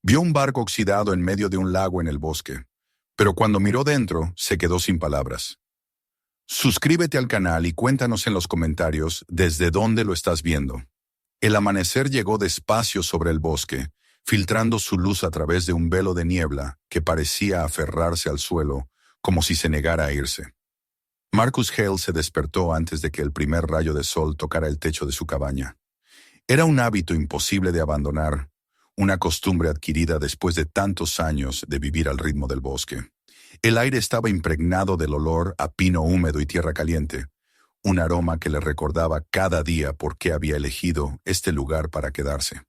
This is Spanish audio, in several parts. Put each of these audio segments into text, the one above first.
Vio un barco oxidado en medio de un lago en el bosque, pero cuando miró dentro, se quedó sin palabras. Suscríbete al canal y cuéntanos en los comentarios desde dónde lo estás viendo. El amanecer llegó despacio sobre el bosque, filtrando su luz a través de un velo de niebla que parecía aferrarse al suelo como si se negara a irse. Marcus Hale se despertó antes de que el primer rayo de sol tocara el techo de su cabaña. Era un hábito imposible de abandonar, una costumbre adquirida después de tantos años de vivir al ritmo del bosque. El aire estaba impregnado del olor a pino húmedo y tierra caliente, un aroma que le recordaba cada día por qué había elegido este lugar para quedarse.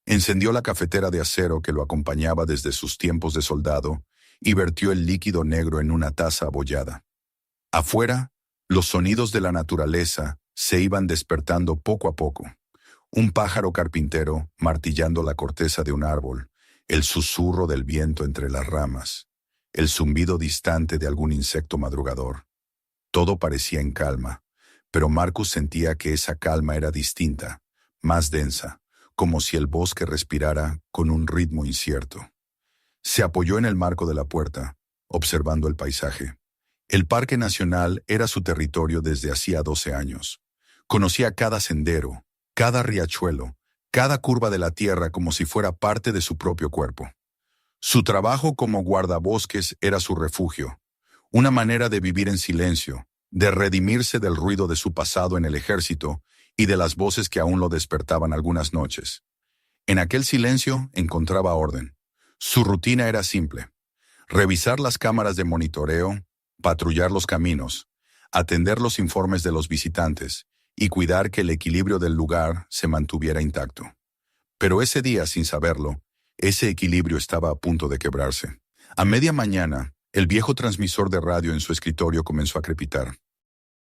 Encendió la cafetera de acero que lo acompañaba desde sus tiempos de soldado y vertió el líquido negro en una taza abollada. Afuera, los sonidos de la naturaleza se iban despertando poco a poco. Un pájaro carpintero martillando la corteza de un árbol, el susurro del viento entre las ramas, el zumbido distante de algún insecto madrugador. Todo parecía en calma, pero Marcus sentía que esa calma era distinta, más densa, como si el bosque respirara con un ritmo incierto. Se apoyó en el marco de la puerta, observando el paisaje. El Parque Nacional era su territorio desde hacía 12 años. Conocía cada sendero, cada riachuelo, cada curva de la tierra como si fuera parte de su propio cuerpo. Su trabajo como guardabosques era su refugio, una manera de vivir en silencio, de redimirse del ruido de su pasado en el ejército y de las voces que aún lo despertaban algunas noches. En aquel silencio encontraba orden. Su rutina era simple: revisar las cámaras de monitoreo, patrullar los caminos, atender los informes de los visitantes y cuidar que el equilibrio del lugar se mantuviera intacto. Pero ese día, sin saberlo, ese equilibrio estaba a punto de quebrarse. A media mañana, el viejo transmisor de radio en su escritorio comenzó a crepitar.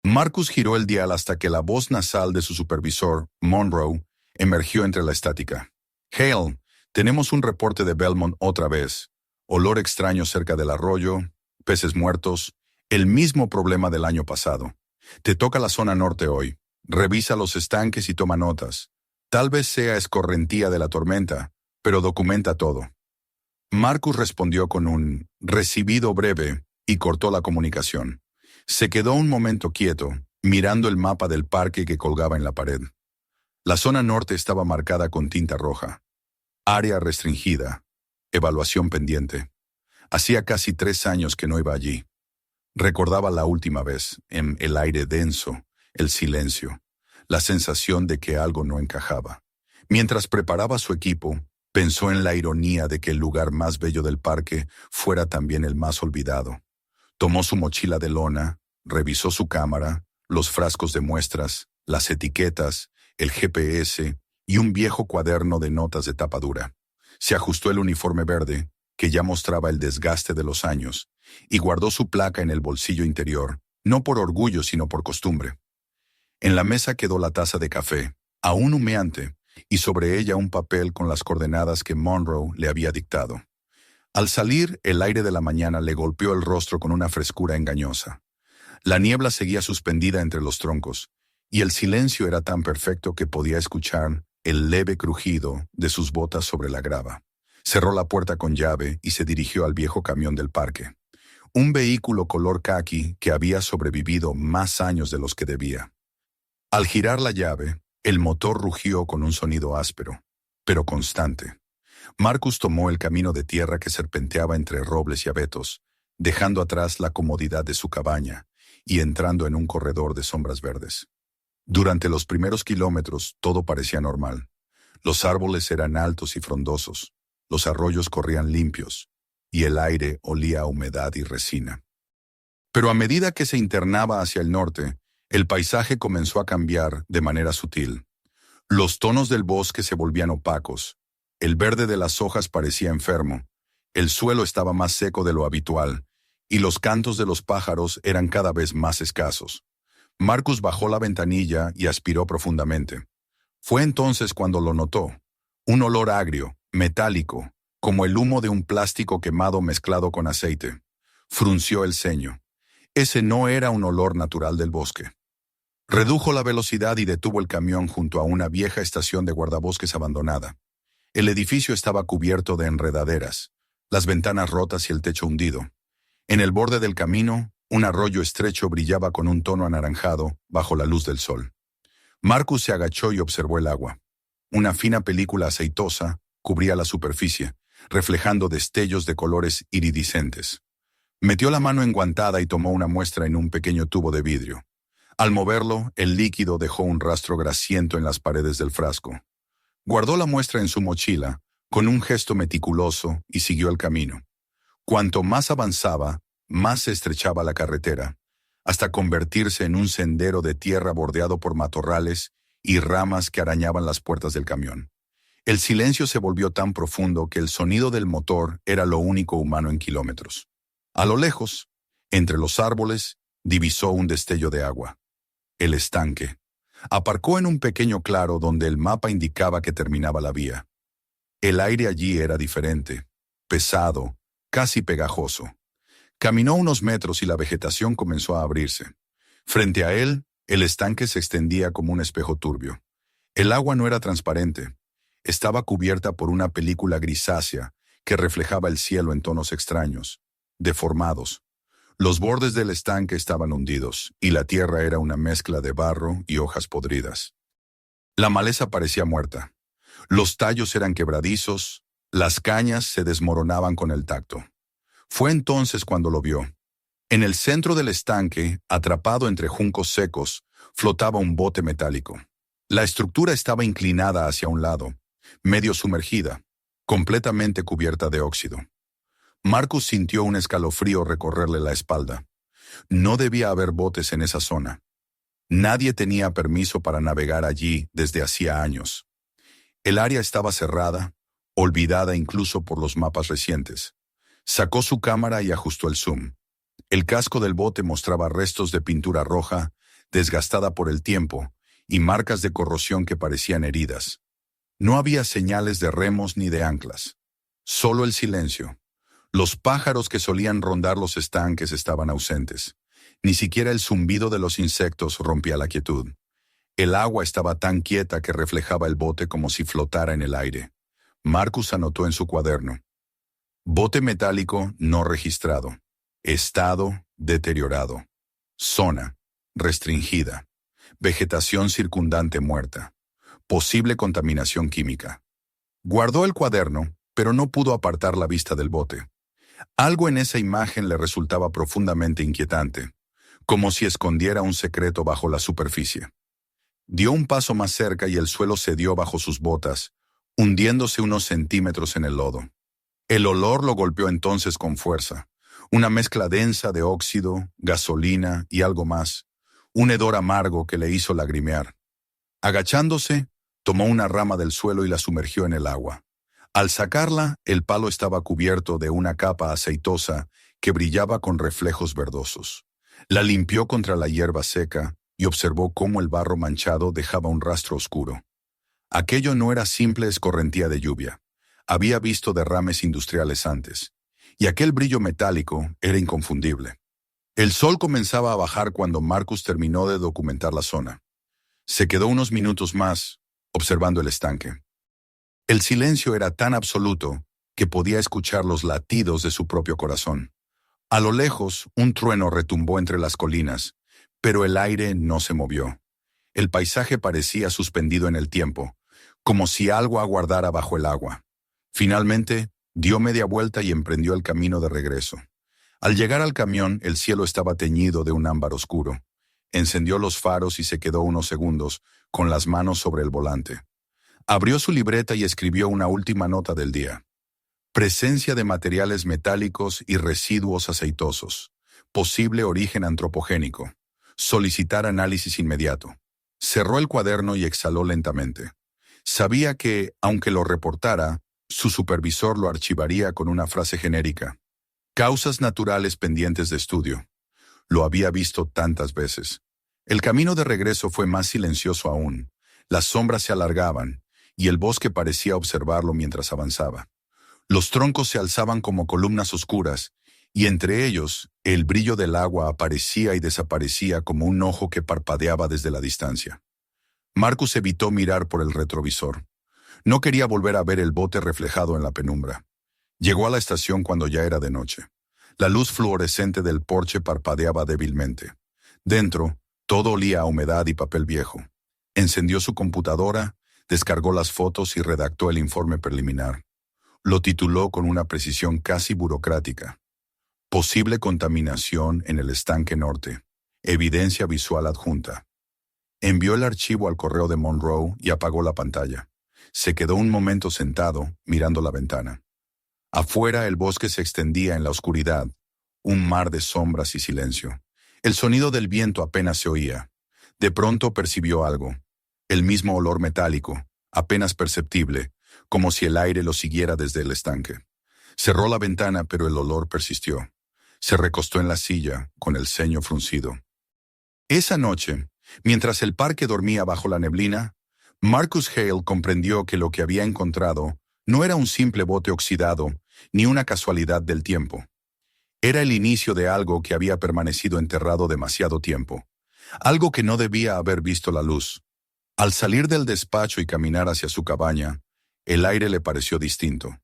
Marcus giró el dial hasta que la voz nasal de su supervisor, Monroe, emergió entre la estática. «Hale, tenemos un reporte de Belmont otra vez. Olor extraño cerca del arroyo, peces muertos, el mismo problema del año pasado. Te toca la zona norte hoy. Revisa los estanques y toma notas. Tal vez sea escorrentía de la tormenta, pero documenta todo». Marcus respondió con un «recibido» breve y cortó la comunicación. Se quedó un momento quieto, mirando el mapa del parque que colgaba en la pared. La zona norte estaba marcada con tinta roja. Área restringida. Evaluación pendiente. Hacía casi 3 años que no iba allí. Recordaba la última vez, en el aire denso, el silencio, la sensación de que algo no encajaba. Mientras preparaba su equipo, pensó en la ironía de que el lugar más bello del parque fuera también el más olvidado. Tomó su mochila de lona, revisó su cámara, los frascos de muestras, las etiquetas, el GPS y un viejo cuaderno de notas de tapa dura. Se ajustó el uniforme verde, que ya mostraba el desgaste de los años, y guardó su placa en el bolsillo interior, no por orgullo sino por costumbre. En la mesa quedó la taza de café, aún humeante, y sobre ella un papel con las coordenadas que Monroe le había dictado. Al salir, el aire de la mañana le golpeó el rostro con una frescura engañosa. La niebla seguía suspendida entre los troncos, y el silencio era tan perfecto que podía escuchar el leve crujido de sus botas sobre la grava. Cerró la puerta con llave y se dirigió al viejo camión del parque. Un vehículo color caqui que había sobrevivido más años de los que debía. Al girar la llave, el motor rugió con un sonido áspero, pero constante. Marcus tomó el camino de tierra que serpenteaba entre robles y abetos, dejando atrás la comodidad de su cabaña y entrando en un corredor de sombras verdes. Durante los primeros kilómetros todo parecía normal. Los árboles eran altos y frondosos, los arroyos corrían limpios, y el aire olía a humedad y resina. Pero a medida que se internaba hacia el norte, el paisaje comenzó a cambiar de manera sutil. Los tonos del bosque se volvían opacos, el verde de las hojas parecía enfermo, el suelo estaba más seco de lo habitual, y los cantos de los pájaros eran cada vez más escasos. Marcus bajó la ventanilla y aspiró profundamente. Fue entonces cuando lo notó. Un olor agrio, metálico, como el humo de un plástico quemado mezclado con aceite. Frunció el ceño. Ese no era un olor natural del bosque. Redujo la velocidad y detuvo el camión junto a una vieja estación de guardabosques abandonada. El edificio estaba cubierto de enredaderas, las ventanas rotas y el techo hundido. En el borde del camino, un arroyo estrecho brillaba con un tono anaranjado bajo la luz del sol. Marcus se agachó y observó el agua. Una fina película aceitosa cubría la superficie, reflejando destellos de colores iridiscentes. Metió la mano enguantada y tomó una muestra en un pequeño tubo de vidrio. Al moverlo, el líquido dejó un rastro grasiento en las paredes del frasco. Guardó la muestra en su mochila, con un gesto meticuloso, y siguió el camino. Cuanto más avanzaba, más se estrechaba la carretera, hasta convertirse en un sendero de tierra bordeado por matorrales y ramas que arañaban las puertas del camión. El silencio se volvió tan profundo que el sonido del motor era lo único humano en kilómetros. A lo lejos, entre los árboles, divisó un destello de agua. El estanque. Aparcó en un pequeño claro donde el mapa indicaba que terminaba la vía. El aire allí era diferente, pesado, casi pegajoso. Caminó unos metros y la vegetación comenzó a abrirse. Frente a él, el estanque se extendía como un espejo turbio. El agua no era transparente. Estaba cubierta por una película grisácea que reflejaba el cielo en tonos extraños, deformados. Los bordes del estanque estaban hundidos, y la tierra era una mezcla de barro y hojas podridas. La maleza parecía muerta. Los tallos eran quebradizos, las cañas se desmoronaban con el tacto. Fue entonces cuando lo vio. En el centro del estanque, atrapado entre juncos secos, flotaba un bote metálico. La estructura estaba inclinada hacia un lado, medio sumergida, completamente cubierta de óxido. Marcus sintió un escalofrío recorrerle la espalda. No debía haber botes en esa zona. Nadie tenía permiso para navegar allí desde hacía años. El área estaba cerrada, olvidada incluso por los mapas recientes. Sacó su cámara y ajustó el zoom. El casco del bote mostraba restos de pintura roja, desgastada por el tiempo, y marcas de corrosión que parecían heridas. No había señales de remos ni de anclas. Solo el silencio. Los pájaros que solían rondar los estanques estaban ausentes. Ni siquiera el zumbido de los insectos rompía la quietud. El agua estaba tan quieta que reflejaba el bote como si flotara en el aire. Marcus anotó en su cuaderno: bote metálico no registrado. Estado deteriorado. Zona restringida. Vegetación circundante muerta. Posible contaminación química. Guardó el cuaderno, pero no pudo apartar la vista del bote. Algo en esa imagen le resultaba profundamente inquietante, como si escondiera un secreto bajo la superficie. Dio un paso más cerca y el suelo cedió bajo sus botas, hundiéndose unos centímetros en el lodo. El olor lo golpeó entonces con fuerza, una mezcla densa de óxido, gasolina y algo más, un hedor amargo que le hizo lagrimear. Agachándose, tomó una rama del suelo y la sumergió en el agua. Al sacarla, el palo estaba cubierto de una capa aceitosa que brillaba con reflejos verdosos. La limpió contra la hierba seca y observó cómo el barro manchado dejaba un rastro oscuro. Aquello no era simple escorrentía de lluvia. Había visto derrames industriales antes, y aquel brillo metálico era inconfundible. El sol comenzaba a bajar cuando Marcus terminó de documentar la zona. Se quedó unos minutos más, observando el estanque. El silencio era tan absoluto que podía escuchar los latidos de su propio corazón. A lo lejos, un trueno retumbó entre las colinas, pero el aire no se movió. El paisaje parecía suspendido en el tiempo, como si algo aguardara bajo el agua. Finalmente, dio media vuelta y emprendió el camino de regreso. Al llegar al camión, el cielo estaba teñido de un ámbar oscuro. Encendió los faros y se quedó unos segundos, con las manos sobre el volante. Abrió su libreta y escribió una última nota del día. Presencia de materiales metálicos y residuos aceitosos. Posible origen antropogénico. Solicitar análisis inmediato. Cerró el cuaderno y exhaló lentamente. Sabía que, aunque lo reportara, su supervisor lo archivaría con una frase genérica. Causas naturales pendientes de estudio. Lo había visto tantas veces. El camino de regreso fue más silencioso aún. Las sombras se alargaban, y el bosque parecía observarlo mientras avanzaba. Los troncos se alzaban como columnas oscuras, y entre ellos, el brillo del agua aparecía y desaparecía como un ojo que parpadeaba desde la distancia. Marcus evitó mirar por el retrovisor. No quería volver a ver el bote reflejado en la penumbra. Llegó a la estación cuando ya era de noche. La luz fluorescente del porche parpadeaba débilmente. Dentro, todo olía a humedad y papel viejo. Encendió su computadora, descargó las fotos y redactó el informe preliminar. Lo tituló con una precisión casi burocrática. Posible contaminación en el estanque norte. Evidencia visual adjunta. Envió el archivo al correo de Monroe y apagó la pantalla. Se quedó un momento sentado, mirando la ventana. Afuera el bosque se extendía en la oscuridad, un mar de sombras y silencio. El sonido del viento apenas se oía. De pronto percibió algo. El mismo olor metálico, apenas perceptible, como si el aire lo siguiera desde el estanque. Cerró la ventana, pero el olor persistió. Se recostó en la silla, con el ceño fruncido. Esa noche, mientras el parque dormía bajo la neblina, Marcus Hale comprendió que lo que había encontrado no era un simple bote oxidado, ni una casualidad del tiempo. Era el inicio de algo que había permanecido enterrado demasiado tiempo. Algo que no debía haber visto la luz. Al salir del despacho y caminar hacia su cabaña, el aire le pareció distinto.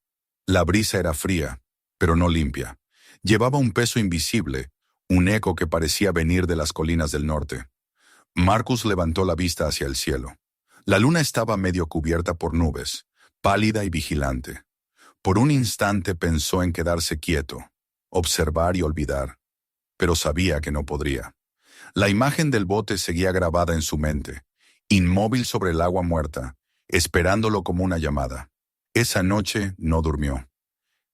La brisa era fría, pero no limpia. Llevaba un peso invisible, un eco que parecía venir de las colinas del norte. Marcus levantó la vista hacia el cielo. La luna estaba medio cubierta por nubes, pálida y vigilante. Por un instante pensó en quedarse quieto, observar y olvidar, pero sabía que no podría. La imagen del bote seguía grabada en su mente, inmóvil sobre el agua muerta, esperándolo como una llamada. Esa noche no durmió.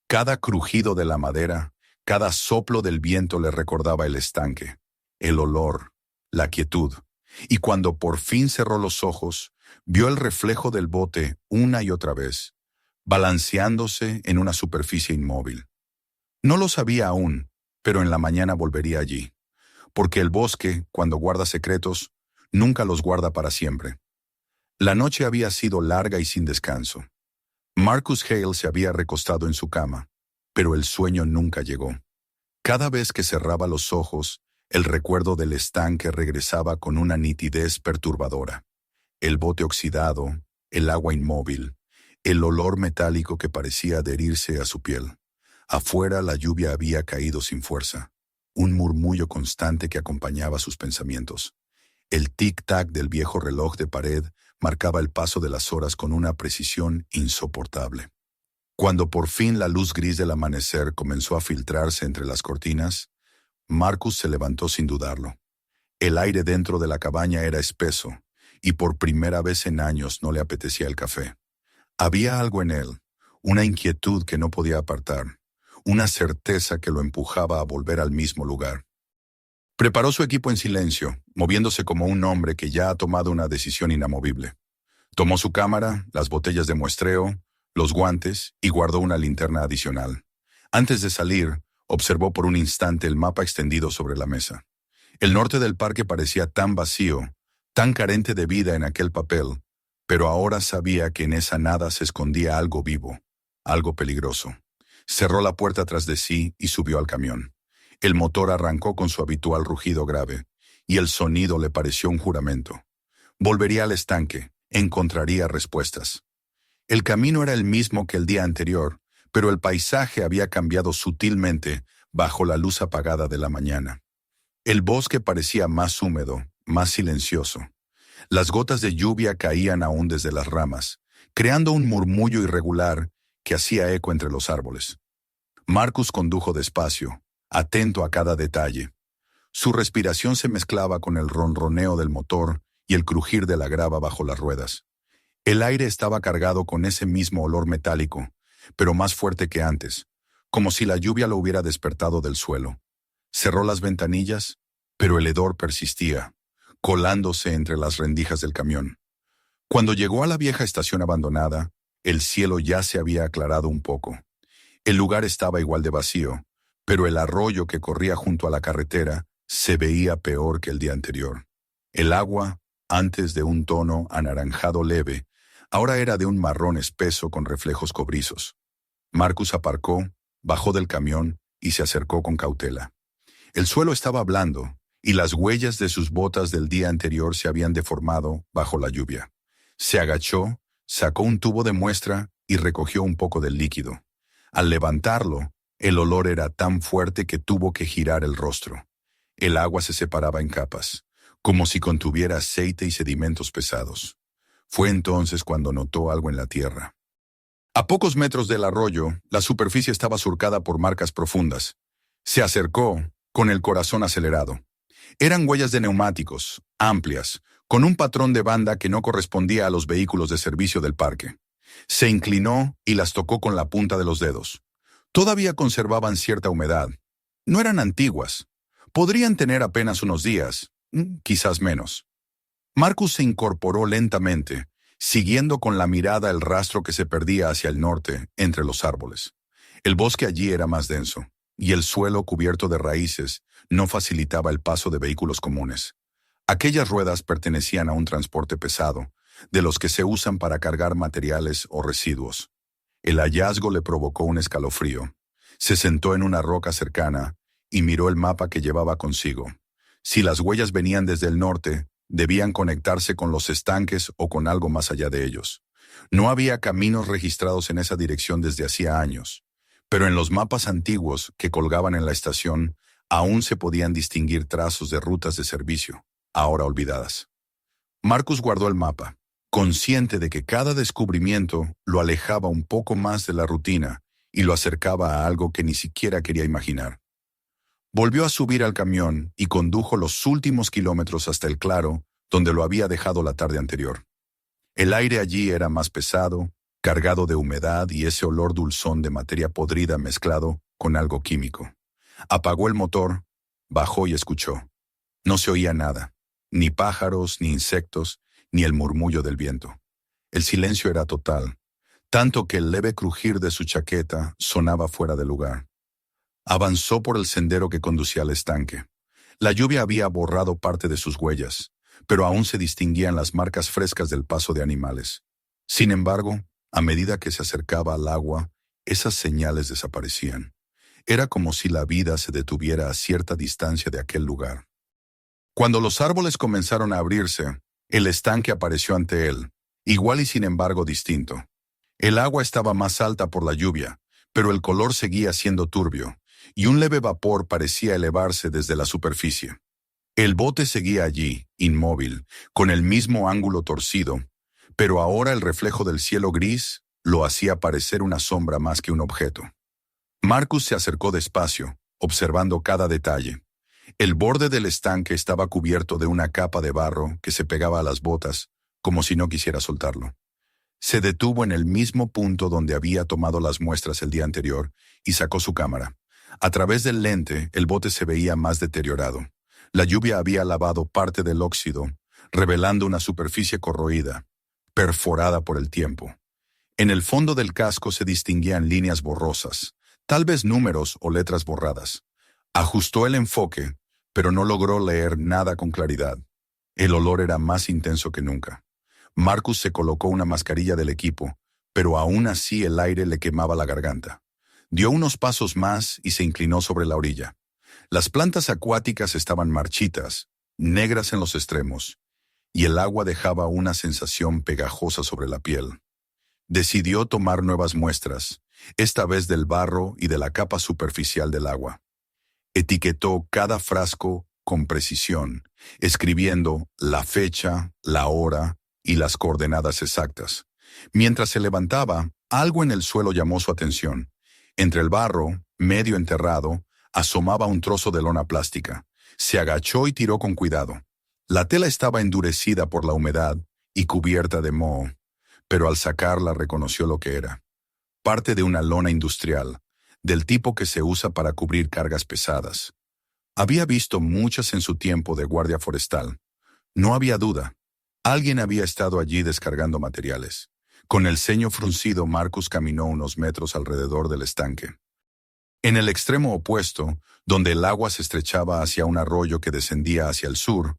Cada crujido de la madera, cada soplo del viento le recordaba el estanque, el olor, la quietud, y cuando por fin cerró los ojos, vio el reflejo del bote una y otra vez, balanceándose en una superficie inmóvil. No lo sabía aún, pero en la mañana volvería allí, porque el bosque, cuando guarda secretos, nunca los guarda para siempre. La noche había sido larga y sin descanso. Marcus Hale se había recostado en su cama, pero el sueño nunca llegó. Cada vez que cerraba los ojos, el recuerdo del estanque regresaba con una nitidez perturbadora. El bote oxidado, el agua inmóvil, el olor metálico que parecía adherirse a su piel. Afuera la lluvia había caído sin fuerza, un murmullo constante que acompañaba sus pensamientos. El tic-tac del viejo reloj de pared marcaba el paso de las horas con una precisión insoportable. Cuando por fin la luz gris del amanecer comenzó a filtrarse entre las cortinas, Marcus se levantó sin dudarlo. El aire dentro de la cabaña era espeso, y por primera vez en años no le apetecía el café. Había algo en él, una inquietud que no podía apartar, una certeza que lo empujaba a volver al mismo lugar. Preparó su equipo en silencio, moviéndose como un hombre que ya ha tomado una decisión inamovible. Tomó su cámara, las botellas de muestreo, los guantes y guardó una linterna adicional. Antes de salir, observó por un instante el mapa extendido sobre la mesa. El norte del parque parecía tan vacío, tan carente de vida en aquel papel, pero ahora sabía que en esa nada se escondía algo vivo, algo peligroso. Cerró la puerta tras de sí y subió al camión. El motor arrancó con su habitual rugido grave, y el sonido le pareció un juramento. Volvería al estanque, encontraría respuestas. El camino era el mismo que el día anterior, pero el paisaje había cambiado sutilmente bajo la luz apagada de la mañana. El bosque parecía más húmedo, más silencioso. Las gotas de lluvia caían aún desde las ramas, creando un murmullo irregular que hacía eco entre los árboles. Marcus condujo despacio, atento a cada detalle. Su respiración se mezclaba con el ronroneo del motor y el crujir de la grava bajo las ruedas. El aire estaba cargado con ese mismo olor metálico, pero más fuerte que antes, como si la lluvia lo hubiera despertado del suelo. Cerró las ventanillas, pero el hedor persistía, colándose entre las rendijas del camión. Cuando llegó a la vieja estación abandonada, el cielo ya se había aclarado un poco. El lugar estaba igual de vacío, pero el arroyo que corría junto a la carretera se veía peor que el día anterior. El agua, antes de un tono anaranjado leve, ahora era de un marrón espeso con reflejos cobrizos. Marcus aparcó, bajó del camión y se acercó con cautela. El suelo estaba blando, y las huellas de sus botas del día anterior se habían deformado bajo la lluvia. Se agachó, sacó un tubo de muestra y recogió un poco del líquido. Al levantarlo, el olor era tan fuerte que tuvo que girar el rostro. El agua se separaba en capas, como si contuviera aceite y sedimentos pesados. Fue entonces cuando notó algo en la tierra. A pocos metros del arroyo, la superficie estaba surcada por marcas profundas. Se acercó, con el corazón acelerado. Eran huellas de neumáticos, amplias, con un patrón de banda que no correspondía a los vehículos de servicio del parque. Se inclinó y las tocó con la punta de los dedos. Todavía conservaban cierta humedad. No eran antiguas. Podrían tener apenas unos días, quizás menos. Marcus se incorporó lentamente, siguiendo con la mirada el rastro que se perdía hacia el norte, entre los árboles. El bosque allí era más denso, y el suelo cubierto de raíces no facilitaba el paso de vehículos comunes. Aquellas ruedas pertenecían a un transporte pesado, de los que se usan para cargar materiales o residuos. El hallazgo le provocó un escalofrío. Se sentó en una roca cercana y miró el mapa que llevaba consigo. Si las huellas venían desde el norte, debían conectarse con los estanques o con algo más allá de ellos. No había caminos registrados en esa dirección desde hacía años, pero en los mapas antiguos que colgaban en la estación aún se podían distinguir trazos de rutas de servicio, ahora olvidadas. Marcus guardó el mapa, consciente de que cada descubrimiento lo alejaba un poco más de la rutina y lo acercaba a algo que ni siquiera quería imaginar. Volvió a subir al camión y condujo los últimos kilómetros hasta el claro, donde lo había dejado la tarde anterior. El aire allí era más pesado, cargado de humedad y ese olor dulzón de materia podrida mezclado con algo químico. Apagó el motor, bajó y escuchó. No se oía nada, ni pájaros, ni insectos, ni el murmullo del viento. El silencio era total, tanto que el leve crujir de su chaqueta sonaba fuera de lugar. Avanzó por el sendero que conducía al estanque. La lluvia había borrado parte de sus huellas, pero aún se distinguían las marcas frescas del paso de animales. Sin embargo, a medida que se acercaba al agua, esas señales desaparecían. Era como si la vida se detuviera a cierta distancia de aquel lugar. Cuando los árboles comenzaron a abrirse, el estanque apareció ante él, igual y sin embargo distinto. El agua estaba más alta por la lluvia, pero el color seguía siendo turbio, y un leve vapor parecía elevarse desde la superficie. El bote seguía allí, inmóvil, con el mismo ángulo torcido, pero ahora el reflejo del cielo gris lo hacía parecer una sombra más que un objeto. Marcus se acercó despacio, observando cada detalle. El borde del estanque estaba cubierto de una capa de barro que se pegaba a las botas, como si no quisiera soltarlo. Se detuvo en el mismo punto donde había tomado las muestras el día anterior y sacó su cámara. A través del lente, el bote se veía más deteriorado. La lluvia había lavado parte del óxido, revelando una superficie corroída, perforada por el tiempo. En el fondo del casco se distinguían líneas borrosas, tal vez números o letras borradas. Ajustó el enfoque, pero no logró leer nada con claridad. El olor era más intenso que nunca. Marcus se colocó una mascarilla del equipo, pero aún así el aire le quemaba la garganta. Dio unos pasos más y se inclinó sobre la orilla. Las plantas acuáticas estaban marchitas, negras en los extremos, y el agua dejaba una sensación pegajosa sobre la piel. Decidió tomar nuevas muestras, esta vez del barro y de la capa superficial del agua. Etiquetó cada frasco con precisión, escribiendo la fecha, la hora y las coordenadas exactas. Mientras se levantaba, algo en el suelo llamó su atención. Entre el barro, medio enterrado, asomaba un trozo de lona plástica. Se agachó y tiró con cuidado. La tela estaba endurecida por la humedad y cubierta de moho, pero al sacarla reconoció lo que era. Parte de una lona industrial, del tipo que se usa para cubrir cargas pesadas. Había visto muchas en su tiempo de guardia forestal. No había duda. Alguien había estado allí descargando materiales. Con el ceño fruncido, Marcus caminó unos metros alrededor del estanque. En el extremo opuesto, donde el agua se estrechaba hacia un arroyo que descendía hacia el sur,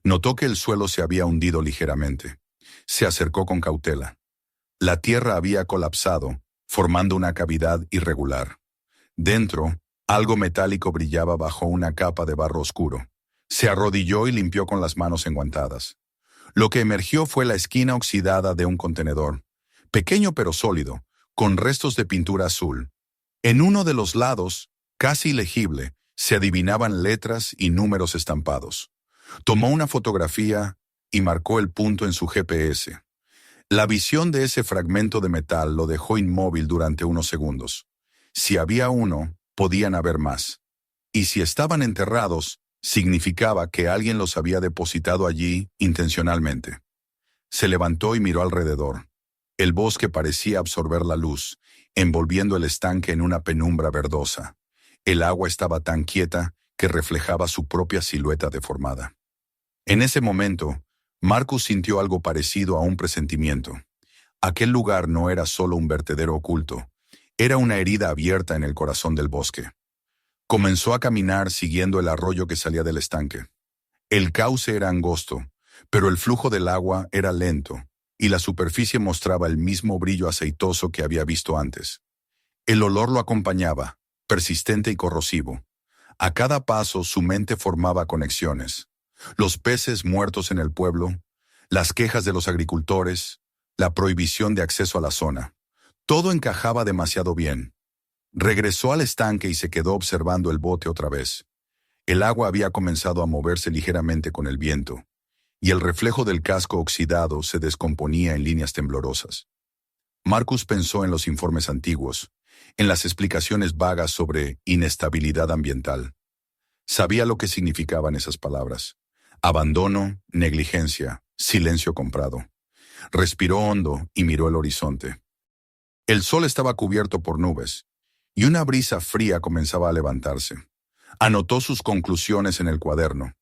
notó que el suelo se había hundido ligeramente. Se acercó con cautela. La tierra había colapsado, formando una cavidad irregular. Dentro, algo metálico brillaba bajo una capa de barro oscuro. Se arrodilló y limpió con las manos enguantadas. Lo que emergió fue la esquina oxidada de un contenedor, pequeño pero sólido, con restos de pintura azul. En uno de los lados, casi legible, se adivinaban letras y números estampados. Tomó una fotografía y marcó el punto en su GPS. La visión de ese fragmento de metal lo dejó inmóvil durante unos segundos. Si había uno, podían haber más. Y si estaban enterrados, significaba que alguien los había depositado allí intencionalmente. Se levantó y miró alrededor. El bosque parecía absorber la luz, envolviendo el estanque en una penumbra verdosa. El agua estaba tan quieta que reflejaba su propia silueta deformada. En ese momento, Marcus sintió algo parecido a un presentimiento. Aquel lugar no era solo un vertedero oculto, era una herida abierta en el corazón del bosque. Comenzó a caminar siguiendo el arroyo que salía del estanque. El cauce era angosto, pero el flujo del agua era lento, y la superficie mostraba el mismo brillo aceitoso que había visto antes. El olor lo acompañaba, persistente y corrosivo. A cada paso su mente formaba conexiones. Los peces muertos en el pueblo, las quejas de los agricultores, la prohibición de acceso a la zona. Todo encajaba demasiado bien. Regresó al estanque y se quedó observando el bote otra vez. El agua había comenzado a moverse ligeramente con el viento, y el reflejo del casco oxidado se descomponía en líneas temblorosas. Marcus pensó en los informes antiguos, en las explicaciones vagas sobre inestabilidad ambiental. Sabía lo que significaban esas palabras. Abandono, negligencia, silencio comprado. Respiró hondo y miró el horizonte. El sol estaba cubierto por nubes, y una brisa fría comenzaba a levantarse. Anotó sus conclusiones en el cuaderno.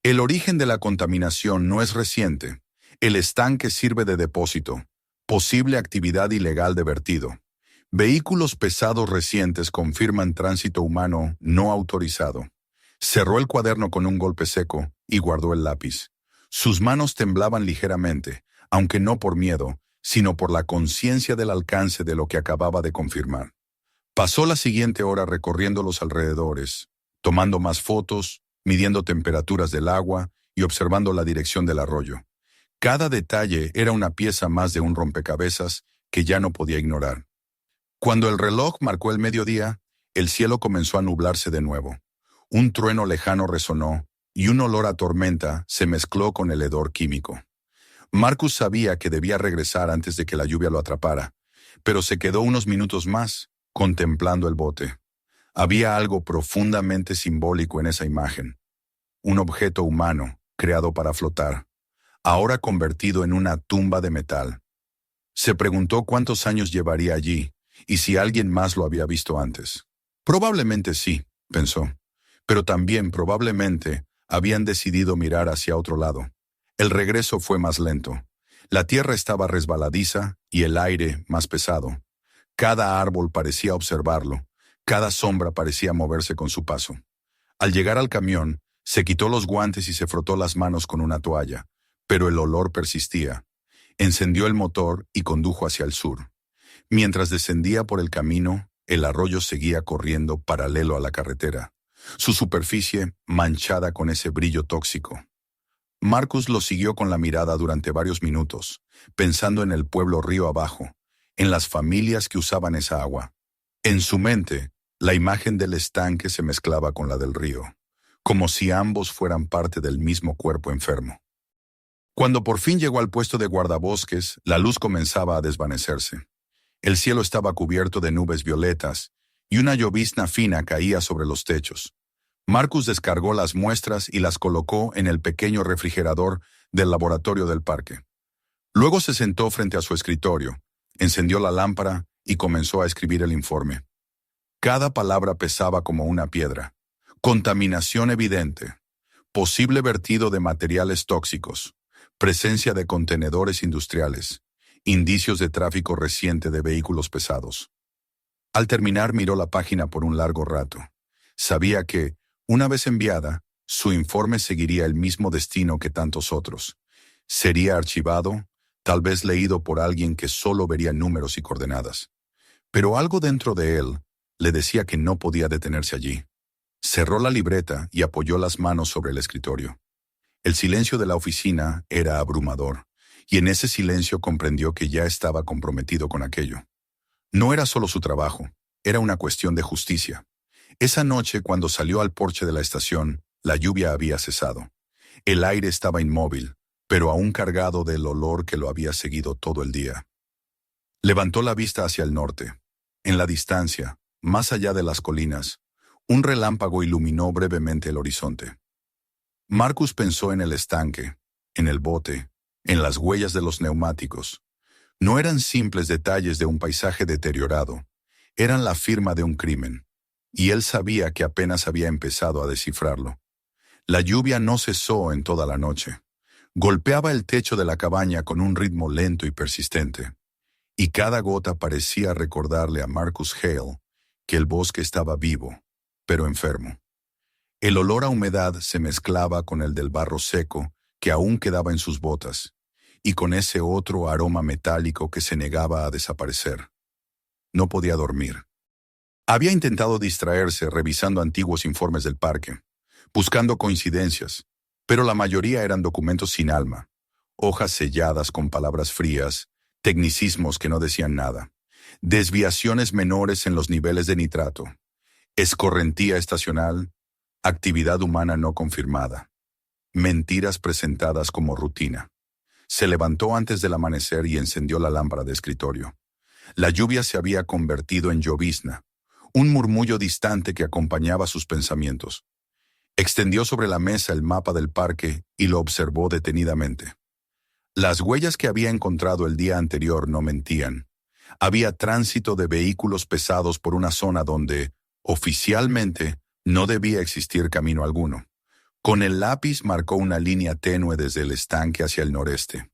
El origen de la contaminación no es reciente. El estanque sirve de depósito. Posible actividad ilegal de vertido. Vehículos pesados recientes confirman tránsito humano no autorizado. Cerró el cuaderno con un golpe seco y guardó el lápiz. Sus manos temblaban ligeramente, aunque no por miedo, sino por la conciencia del alcance de lo que acababa de confirmar. Pasó la siguiente hora recorriendo los alrededores, tomando más fotos, midiendo temperaturas del agua y observando la dirección del arroyo. Cada detalle era una pieza más de un rompecabezas que ya no podía ignorar. Cuando el reloj marcó el mediodía, el cielo comenzó a nublarse de nuevo. Un trueno lejano resonó y un olor a tormenta se mezcló con el hedor químico. Marcus sabía que debía regresar antes de que la lluvia lo atrapara, pero se quedó unos minutos más, contemplando el bote. Había algo profundamente simbólico en esa imagen. Un objeto humano, creado para flotar, ahora convertido en una tumba de metal. Se preguntó cuántos años llevaría allí, y si alguien más lo había visto antes. Probablemente sí, pensó, pero también probablemente habían decidido mirar hacia otro lado. El regreso fue más lento. La tierra estaba resbaladiza y el aire más pesado. Cada árbol parecía observarlo, cada sombra parecía moverse con su paso. Al llegar al camión, se quitó los guantes y se frotó las manos con una toalla, pero el olor persistía. Encendió el motor y condujo hacia el sur. Mientras descendía por el camino, el arroyo seguía corriendo paralelo a la carretera, su superficie manchada con ese brillo tóxico. Marcus lo siguió con la mirada durante varios minutos, pensando en el pueblo río abajo, en las familias que usaban esa agua. En su mente, la imagen del estanque se mezclaba con la del río, como si ambos fueran parte del mismo cuerpo enfermo. Cuando por fin llegó al puesto de guardabosques, la luz comenzaba a desvanecerse. El cielo estaba cubierto de nubes violetas y una llovizna fina caía sobre los techos. Marcus descargó las muestras y las colocó en el pequeño refrigerador del laboratorio del parque. Luego se sentó frente a su escritorio, encendió la lámpara y comenzó a escribir el informe. Cada palabra pesaba como una piedra. Contaminación evidente. Posible vertido de materiales tóxicos. Presencia de contenedores industriales. Indicios de tráfico reciente de vehículos pesados. Al terminar miró la página por un largo rato. Sabía que, una vez enviada, su informe seguiría el mismo destino que tantos otros. Sería archivado, tal vez leído por alguien que solo vería números y coordenadas. Pero algo dentro de él le decía que no podía detenerse allí. Cerró la libreta y apoyó las manos sobre el escritorio. El silencio de la oficina era abrumador, y en ese silencio comprendió que ya estaba comprometido con aquello. No era solo su trabajo, era una cuestión de justicia. Esa noche, cuando salió al porche de la estación, la lluvia había cesado. El aire estaba inmóvil, pero aún cargado del olor que lo había seguido todo el día. Levantó la vista hacia el norte. En la distancia, más allá de las colinas, un relámpago iluminó brevemente el horizonte. Marcus pensó en el estanque, en el bote, en las huellas de los neumáticos. No eran simples detalles de un paisaje deteriorado, eran la firma de un crimen, y él sabía que apenas había empezado a descifrarlo. La lluvia no cesó en toda la noche. Golpeaba el techo de la cabaña con un ritmo lento y persistente, y cada gota parecía recordarle a Marcus Hale que el bosque estaba vivo, pero enfermo. El olor a humedad se mezclaba con el del barro seco que aún quedaba en sus botas, y con ese otro aroma metálico que se negaba a desaparecer. No podía dormir. Había intentado distraerse revisando antiguos informes del parque, buscando coincidencias, pero la mayoría eran documentos sin alma, hojas selladas con palabras frías, tecnicismos que no decían nada, desviaciones menores en los niveles de nitrato, escorrentía estacional, actividad humana no confirmada, mentiras presentadas como rutina. Se levantó antes del amanecer y encendió la lámpara de escritorio. La lluvia se había convertido en llovizna, un murmullo distante que acompañaba sus pensamientos. Extendió sobre la mesa el mapa del parque y lo observó detenidamente. Las huellas que había encontrado el día anterior no mentían. Había tránsito de vehículos pesados por una zona donde, oficialmente, no debía existir camino alguno. Con el lápiz marcó una línea tenue desde el estanque hacia el noreste.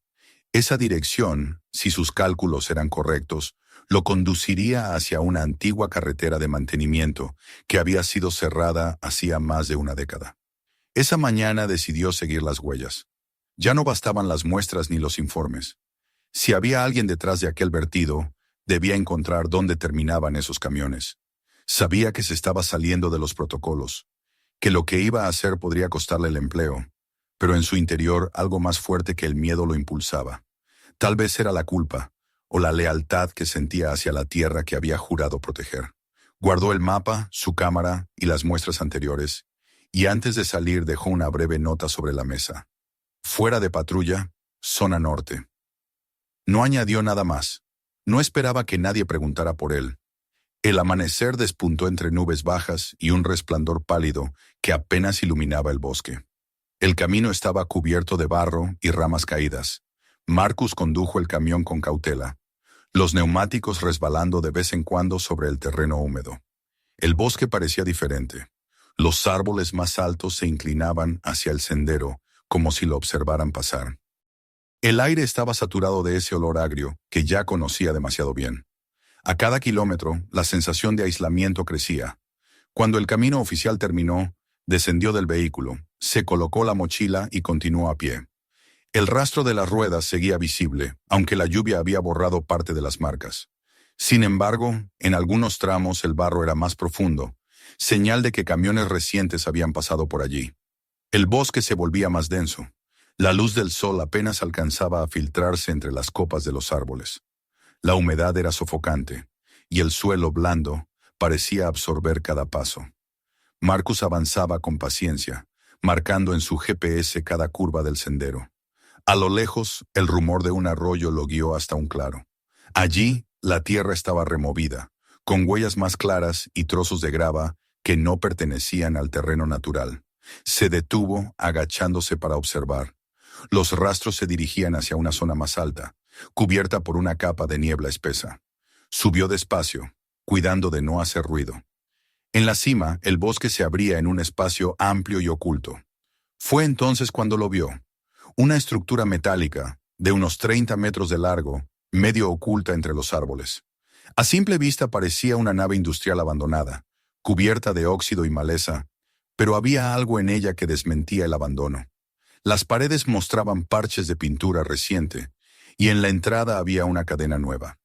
Esa dirección, si sus cálculos eran correctos, lo conduciría hacia una antigua carretera de mantenimiento que había sido cerrada hacía más de una década. Esa mañana decidió seguir las huellas. Ya no bastaban las muestras ni los informes. Si había alguien detrás de aquel vertido, debía encontrar dónde terminaban esos camiones. Sabía que se estaba saliendo de los protocolos, que lo que iba a hacer podría costarle el empleo, pero en su interior algo más fuerte que el miedo lo impulsaba. Tal vez era la culpa, o la lealtad que sentía hacia la tierra que había jurado proteger. Guardó el mapa, su cámara y las muestras anteriores, y antes de salir dejó una breve nota sobre la mesa. Fuera de patrulla, zona norte. No añadió nada más. No esperaba que nadie preguntara por él. El amanecer despuntó entre nubes bajas y un resplandor pálido que apenas iluminaba el bosque. El camino estaba cubierto de barro y ramas caídas. Marcus condujo el camión con cautela, los neumáticos resbalando de vez en cuando sobre el terreno húmedo. El bosque parecía diferente. Los árboles más altos se inclinaban hacia el sendero, como si lo observaran pasar. El aire estaba saturado de ese olor agrio que ya conocía demasiado bien. A cada kilómetro, la sensación de aislamiento crecía. Cuando el camino oficial terminó, descendió del vehículo, se colocó la mochila y continuó a pie. El rastro de las ruedas seguía visible, aunque la lluvia había borrado parte de las marcas. Sin embargo, en algunos tramos el barro era más profundo, señal de que camiones recientes habían pasado por allí. El bosque se volvía más denso. La luz del sol apenas alcanzaba a filtrarse entre las copas de los árboles. La humedad era sofocante, y el suelo blando parecía absorber cada paso. Marcus avanzaba con paciencia, marcando en su GPS cada curva del sendero. A lo lejos, el rumor de un arroyo lo guió hasta un claro. Allí, la tierra estaba removida, con huellas más claras y trozos de grava que no pertenecían al terreno natural. Se detuvo, agachándose para observar. Los rastros se dirigían hacia una zona más alta, cubierta por una capa de niebla espesa. Subió despacio, cuidando de no hacer ruido. En la cima, el bosque se abría en un espacio amplio y oculto. Fue entonces cuando lo vio. Una estructura metálica, de unos 30 metros de largo, medio oculta entre los árboles. A simple vista parecía una nave industrial abandonada, cubierta de óxido y maleza, pero había algo en ella que desmentía el abandono. Las paredes mostraban parches de pintura reciente, y en la entrada había una cadena nueva.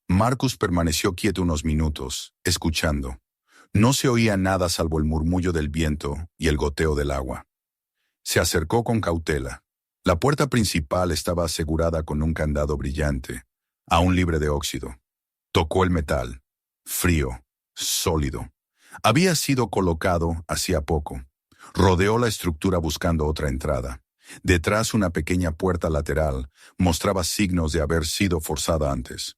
Marcus permaneció quieto unos minutos, escuchando. No se oía nada salvo el murmullo del viento y el goteo del agua. Se acercó con cautela. La puerta principal estaba asegurada con un candado brillante, aún libre de óxido. Tocó el metal. Frío, sólido. Había sido colocado hacía poco. Rodeó la estructura buscando otra entrada. Detrás, una pequeña puerta lateral mostraba signos de haber sido forzada antes.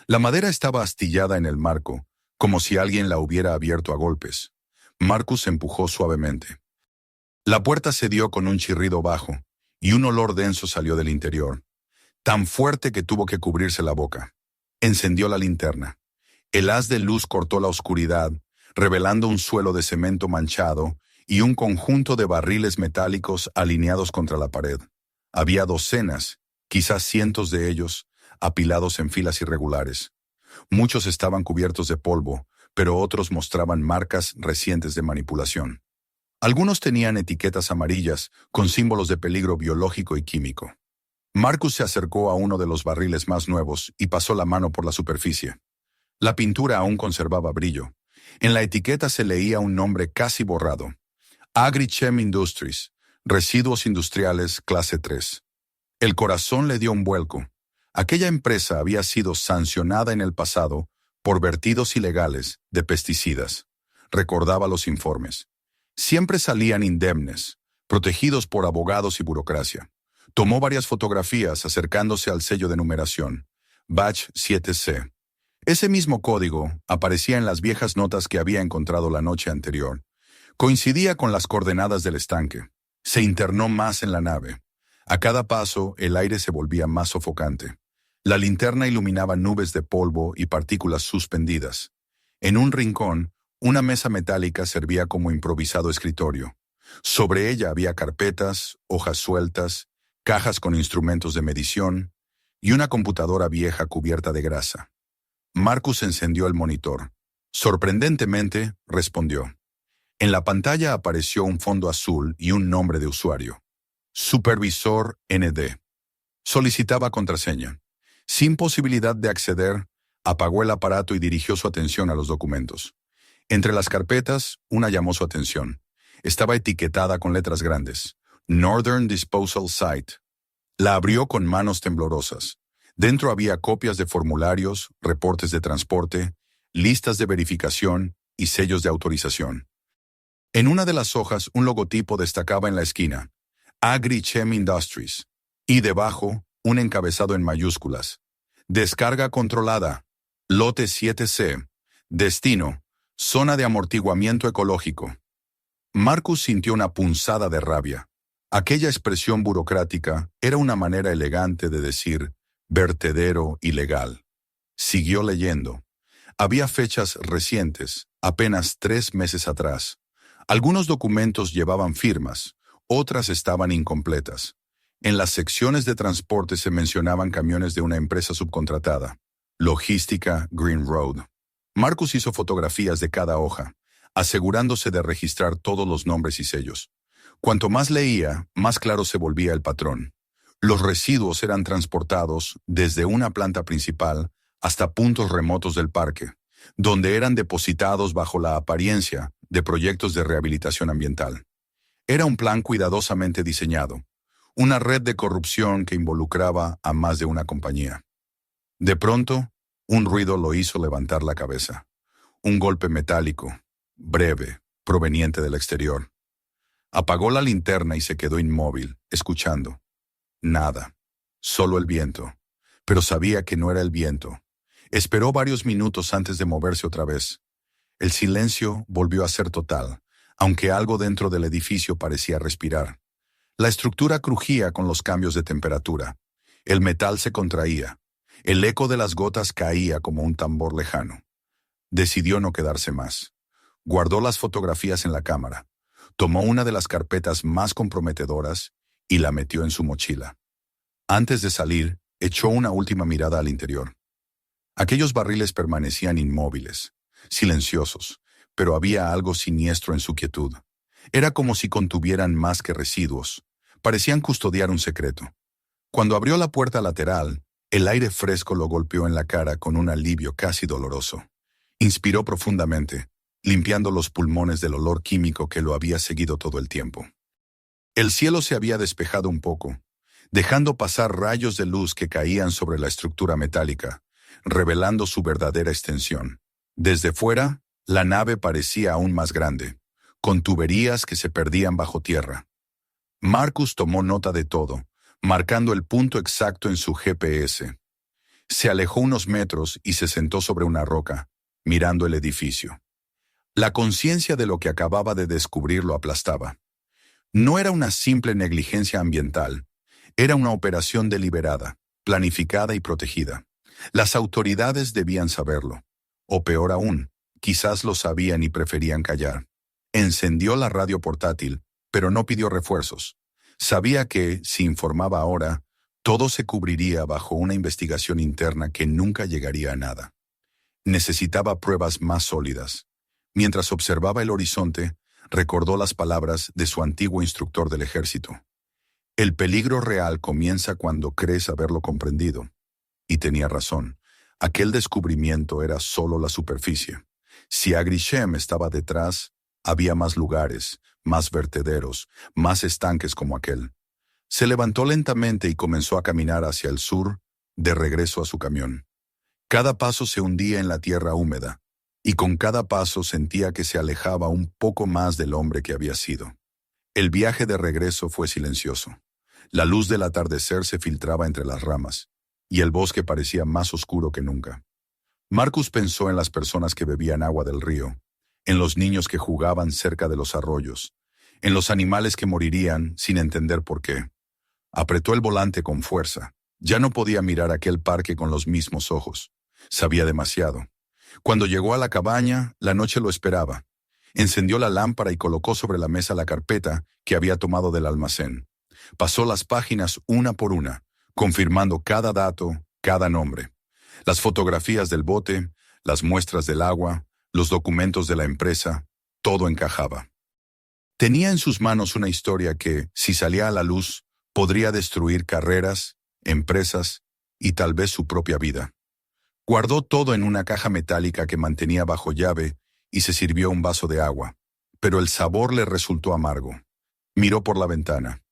La madera estaba astillada en el marco, como si alguien la hubiera abierto a golpes. Marcus empujó suavemente. La puerta cedió con un chirrido bajo, y un olor denso salió del interior, tan fuerte que tuvo que cubrirse la boca. Encendió la linterna. El haz de luz cortó la oscuridad, revelando un suelo de cemento manchado y un conjunto de barriles metálicos alineados contra la pared. Había docenas, quizás cientos de ellos, apilados en filas irregulares. Muchos estaban cubiertos de polvo, pero otros mostraban marcas recientes de manipulación. Algunos tenían etiquetas amarillas con símbolos de peligro biológico y químico. Marcus se acercó a uno de los barriles más nuevos y pasó la mano por la superficie. La pintura aún conservaba brillo. En la etiqueta se leía un nombre casi borrado: Agrichem Industries, residuos industriales clase 3. El corazón le dio un vuelco. Aquella empresa había sido sancionada en el pasado por vertidos ilegales de pesticidas. Recordaba los informes. Siempre salían indemnes, protegidos por abogados y burocracia. Tomó varias fotografías acercándose al sello de numeración, Batch 7C. Ese mismo código aparecía en las viejas notas que había encontrado la noche anterior. Coincidía con las coordenadas del estanque. Se internó más en la nave. A cada paso, el aire se volvía más sofocante. La linterna iluminaba nubes de polvo y partículas suspendidas. En un rincón, una mesa metálica servía como improvisado escritorio. Sobre ella había carpetas, hojas sueltas, cajas con instrumentos de medición y una computadora vieja cubierta de grasa. Marcus encendió el monitor. Sorprendentemente, respondió. En la pantalla apareció un fondo azul y un nombre de usuario. Supervisor ND. Solicitaba contraseña. Sin posibilidad de acceder, apagó el aparato y dirigió su atención a los documentos. Entre las carpetas, una llamó su atención. Estaba etiquetada con letras grandes: Northern Disposal Site. La abrió con manos temblorosas. Dentro había copias de formularios, reportes de transporte, listas de verificación y sellos de autorización. En una de las hojas, un logotipo destacaba en la esquina: Agrichem Industries, y debajo, un encabezado en mayúsculas: Descarga controlada, lote 7C, destino, zona de amortiguamiento ecológico. Marcus sintió una punzada de rabia. Aquella expresión burocrática era una manera elegante de decir vertedero ilegal. Siguió leyendo. Había fechas recientes, apenas 3 meses atrás. Algunos documentos llevaban firmas, otras estaban incompletas. En las secciones de transporte se mencionaban camiones de una empresa subcontratada, Logística Green Road. Marcus hizo fotografías de cada hoja, asegurándose de registrar todos los nombres y sellos. Cuanto más leía, más claro se volvía el patrón. Los residuos eran transportados desde una planta principal hasta puntos remotos del parque, donde eran depositados bajo la apariencia de proyectos de rehabilitación ambiental. Era un plan cuidadosamente diseñado, una red de corrupción que involucraba a más de una compañía. De pronto, un ruido lo hizo levantar la cabeza. Un golpe metálico, breve, proveniente del exterior. Apagó la linterna y se quedó inmóvil, escuchando. Nada, solo el viento. Pero sabía que no era el viento. Esperó varios minutos antes de moverse otra vez. El silencio volvió a ser total, aunque algo dentro del edificio parecía respirar. La estructura crujía con los cambios de temperatura. El metal se contraía. El eco de las gotas caía como un tambor lejano. Decidió no quedarse más. Guardó las fotografías en la cámara. Tomó una de las carpetas más comprometedoras y la metió en su mochila. Antes de salir, echó una última mirada al interior. Aquellos barriles permanecían inmóviles, silenciosos, pero había algo siniestro en su quietud. Era como si contuvieran más que residuos. Parecían custodiar un secreto. Cuando abrió la puerta lateral, el aire fresco lo golpeó en la cara con un alivio casi doloroso. Inspiró profundamente, limpiando los pulmones del olor químico que lo había seguido todo el tiempo. El cielo se había despejado un poco. dejando pasar rayos de luz que caían sobre la estructura metálica, revelando su verdadera extensión. Desde fuera, la nave parecía aún más grande, con tuberías que se perdían bajo tierra. Marcus tomó nota de todo, marcando el punto exacto en su GPS. Se alejó unos metros y se sentó sobre una roca, mirando el edificio. La conciencia de lo que acababa de descubrir lo aplastaba. No era una simple negligencia ambiental, era una operación deliberada, planificada y protegida. Las autoridades debían saberlo. O peor aún, quizás lo sabían y preferían callar. Encendió la radio portátil, pero no pidió refuerzos. Sabía que, si informaba ahora, todo se cubriría bajo una investigación interna que nunca llegaría a nada. Necesitaba pruebas más sólidas. Mientras observaba el horizonte, recordó las palabras de su antiguo instructor del ejército. El peligro real comienza cuando crees haberlo comprendido. Y tenía razón. Aquel descubrimiento era solo la superficie. Si Agrishem estaba detrás, había más lugares, más vertederos, más estanques como aquel. Se levantó lentamente y comenzó a caminar hacia el sur, de regreso a su camión. Cada paso se hundía en la tierra húmeda, y con cada paso sentía que se alejaba un poco más del hombre que había sido. El viaje de regreso fue silencioso. La luz del atardecer se filtraba entre las ramas, y el bosque parecía más oscuro que nunca. Marcus pensó en las personas que bebían agua del río, en los niños que jugaban cerca de los arroyos, en los animales que morirían sin entender por qué. Apretó el volante con fuerza. Ya no podía mirar aquel parque con los mismos ojos. Sabía demasiado. Cuando llegó a la cabaña, la noche lo esperaba. Encendió la lámpara y colocó sobre la mesa la carpeta que había tomado del almacén. Pasó las páginas una por una, confirmando cada dato, cada nombre. Las fotografías del bote, las muestras del agua, los documentos de la empresa, todo encajaba. Tenía en sus manos una historia que, si salía a la luz, podría destruir carreras, empresas y tal vez su propia vida. Guardó todo en una caja metálica que mantenía bajo llave y se sirvió un vaso de agua, pero el sabor le resultó amargo. Miró por la ventana.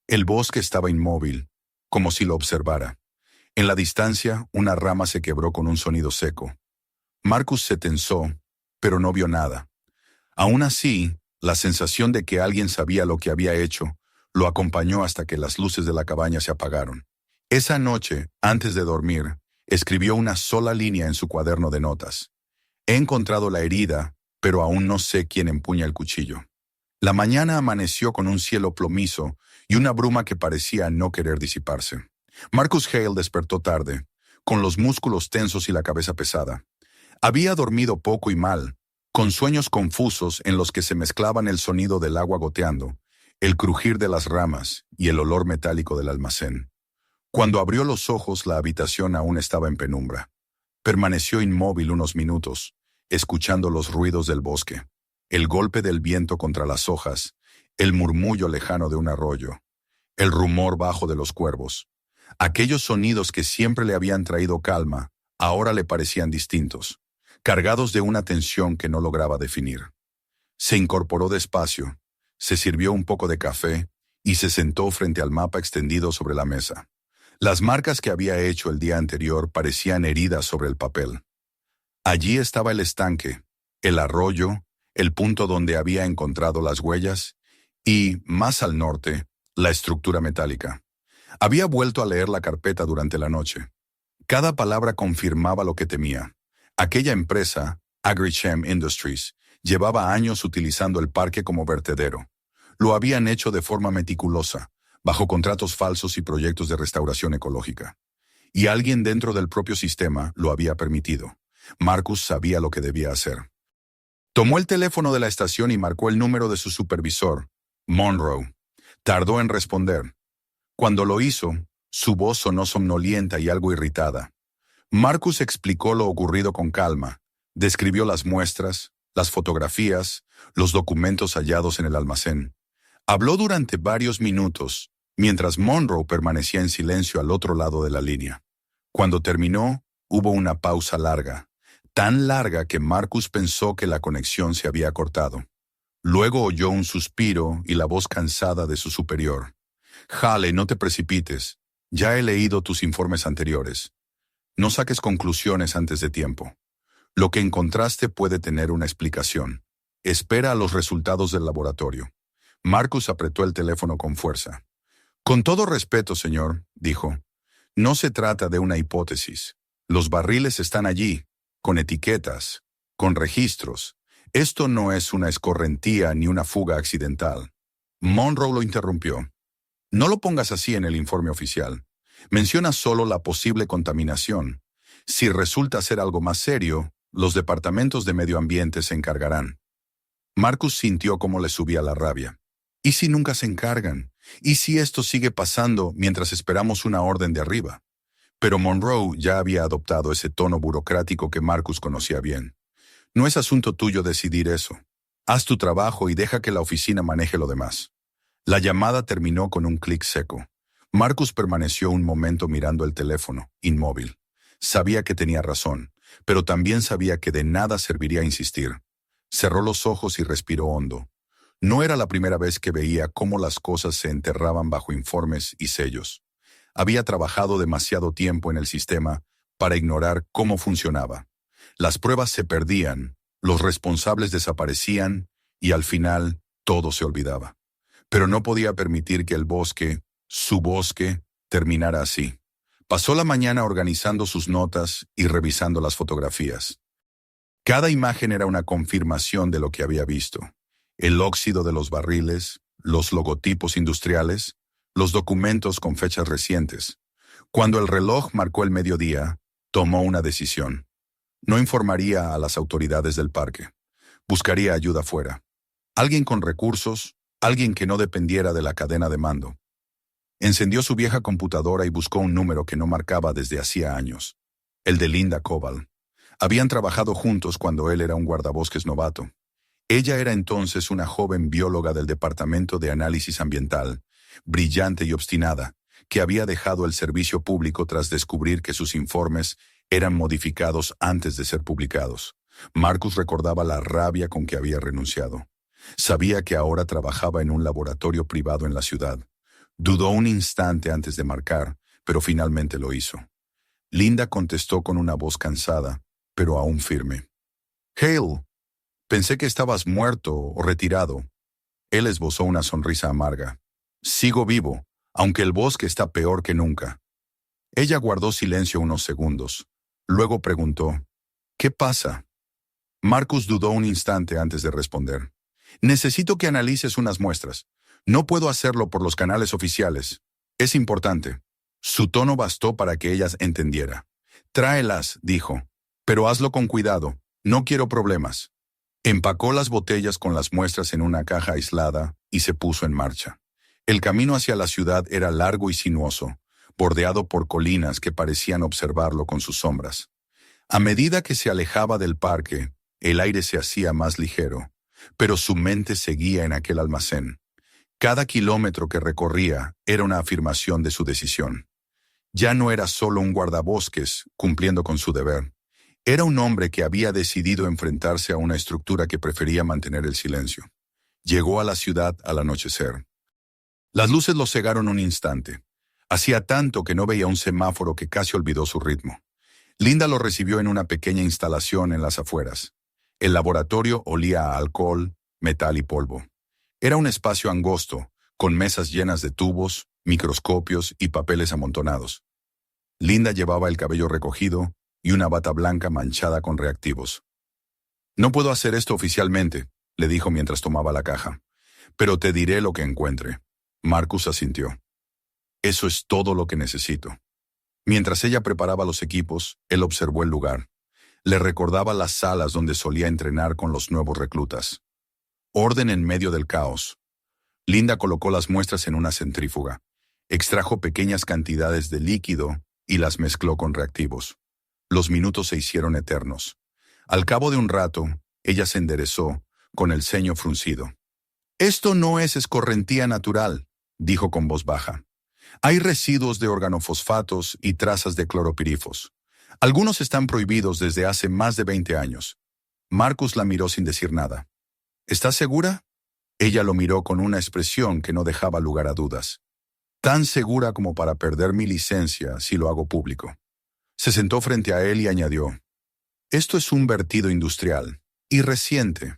El bosque estaba inmóvil, como si lo observara. En la distancia, una rama se quebró con un sonido seco. Marcus se tensó, pero no vio nada. Aún así, la sensación de que alguien sabía lo que había hecho lo acompañó hasta que las luces de la cabaña se apagaron. Esa noche, antes de dormir, escribió una sola línea en su cuaderno de notas. He encontrado la herida, pero aún no sé quién empuña el cuchillo. La mañana amaneció con un cielo plomizo y una bruma que parecía no querer disiparse. Marcus Hale despertó tarde, con los músculos tensos y la cabeza pesada. Había dormido poco y mal, con sueños confusos en los que se mezclaban el sonido del agua goteando, el crujir de las ramas y el olor metálico del almacén. Cuando abrió los ojos, la habitación aún estaba en penumbra. Permaneció inmóvil unos minutos, escuchando los ruidos del bosque, el golpe del viento contra las hojas, el murmullo lejano de un arroyo, el rumor bajo de los cuervos. Aquellos sonidos que siempre le habían traído calma, ahora le parecían distintos, cargados de una tensión que no lograba definir. Se incorporó despacio, se sirvió un poco de café y se sentó frente al mapa extendido sobre la mesa. Las marcas que había hecho el día anterior parecían heridas sobre el papel. Allí estaba el estanque, el arroyo, el punto donde había encontrado las huellas y, más al norte, la estructura metálica. Había vuelto a leer la carpeta durante la noche. Cada palabra confirmaba lo que temía. Aquella empresa, Agrishem Industries, llevaba años utilizando el parque como vertedero. Lo habían hecho de forma meticulosa, bajo contratos falsos y proyectos de restauración ecológica. Y alguien dentro del propio sistema lo había permitido. Marcus sabía lo que debía hacer. Tomó el teléfono de la estación y marcó el número de su supervisor, Monroe. Tardó en responder. Cuando lo hizo, su voz sonó somnolienta y algo irritada. Marcus explicó lo ocurrido con calma, describió las muestras, las fotografías, los documentos hallados en el almacén. Habló durante varios minutos, mientras Monroe permanecía en silencio al otro lado de la línea. Cuando terminó, hubo una pausa larga, tan larga que Marcus pensó que la conexión se había cortado. Luego oyó un suspiro y la voz cansada de su superior. Hale, no te precipites. Ya he leído tus informes anteriores. No saques conclusiones antes de tiempo. Lo que encontraste puede tener una explicación. Espera a los resultados del laboratorio. Marcus apretó el teléfono con fuerza. Con todo respeto, señor, dijo. No se trata de una hipótesis. Los barriles están allí, con etiquetas, con registros. Esto no es una escorrentía ni una fuga accidental. Monroe lo interrumpió. No lo pongas así en el informe oficial. Menciona solo la posible contaminación. Si resulta ser algo más serio, los departamentos de medio ambiente se encargarán. Marcus sintió cómo le subía la rabia. ¿Y si nunca se encargan? ¿Y si esto sigue pasando mientras esperamos una orden de arriba? Pero Monroe ya había adoptado ese tono burocrático que Marcus conocía bien. No es asunto tuyo decidir eso. Haz tu trabajo y deja que la oficina maneje lo demás. La llamada terminó con un clic seco. Marcus permaneció un momento mirando el teléfono, inmóvil. Sabía que tenía razón, pero también sabía que de nada serviría insistir. Cerró los ojos y respiró hondo. No era la primera vez que veía cómo las cosas se enterraban bajo informes y sellos. Había trabajado demasiado tiempo en el sistema para ignorar cómo funcionaba. Las pruebas se perdían, los responsables desaparecían y al final todo se olvidaba. Pero no podía permitir que el bosque, su bosque, terminara así. Pasó la mañana organizando sus notas y revisando las fotografías. Cada imagen era una confirmación de lo que había visto. El óxido de los barriles, los logotipos industriales, los documentos con fechas recientes. Cuando el reloj marcó el mediodía, tomó una decisión. No informaría a las autoridades del parque. Buscaría ayuda fuera. Alguien con recursos, alguien que no dependiera de la cadena de mando. Encendió su vieja computadora y buscó un número que no marcaba desde hacía años. El de Linda Koval. Habían trabajado juntos cuando él era un guardabosques novato. Ella era entonces una joven bióloga del Departamento de Análisis Ambiental, brillante y obstinada, que había dejado el servicio público tras descubrir que sus informes eran modificados antes de ser publicados. Marcus recordaba la rabia con que había renunciado. Sabía que ahora trabajaba en un laboratorio privado en la ciudad. Dudó un instante antes de marcar, pero finalmente lo hizo. Linda contestó con una voz cansada, pero aún firme. «Hale, pensé que estabas muerto o retirado». Él esbozó una sonrisa amarga. «Sigo vivo, aunque el bosque está peor que nunca». Ella guardó silencio unos segundos. Luego preguntó, «¿Qué pasa?» Marcus dudó un instante antes de responder. «Necesito que analices unas muestras. No puedo hacerlo por los canales oficiales. Es importante». Su tono bastó para que ella entendiera. «Tráelas», dijo, «pero hazlo con cuidado. No quiero problemas». Empacó las botellas con las muestras en una caja aislada y se puso en marcha. El camino hacia la ciudad era largo y sinuoso, bordeado por colinas que parecían observarlo con sus sombras. A medida que se alejaba del parque, el aire se hacía más ligero, pero su mente seguía en aquel almacén. Cada kilómetro que recorría era una afirmación de su decisión. Ya no era solo un guardabosques cumpliendo con su deber. Era un hombre que había decidido enfrentarse a una estructura que prefería mantener el silencio. Llegó a la ciudad al anochecer. Las luces lo cegaron un instante. Hacía tanto que no veía un semáforo que casi olvidó su ritmo. Linda lo recibió en una pequeña instalación en las afueras. El laboratorio olía a alcohol, metal y polvo. Era un espacio angosto, con mesas llenas de tubos, microscopios y papeles amontonados. Linda llevaba el cabello recogido y una bata blanca manchada con reactivos. «No puedo hacer esto oficialmente», le dijo mientras tomaba la caja. «Pero te diré lo que encuentre». Marcus asintió. «Eso es todo lo que necesito». Mientras ella preparaba los equipos, él observó el lugar. Le recordaba las salas donde solía entrenar con los nuevos reclutas. Orden en medio del caos. Linda colocó las muestras en una centrífuga. Extrajo pequeñas cantidades de líquido y las mezcló con reactivos. Los minutos se hicieron eternos. Al cabo de un rato, ella se enderezó, con el ceño fruncido. «Esto no es escorrentía natural», dijo con voz baja. «Hay residuos de organofosfatos y trazas de cloropirifos. Algunos están prohibidos desde hace más de 20 años». Marcus la miró sin decir nada. «¿Estás segura?» Ella lo miró con una expresión que no dejaba lugar a dudas. tan segura como para perder mi licencia si lo hago público. Se sentó frente a él y añadió, esto es un vertido industrial, y reciente.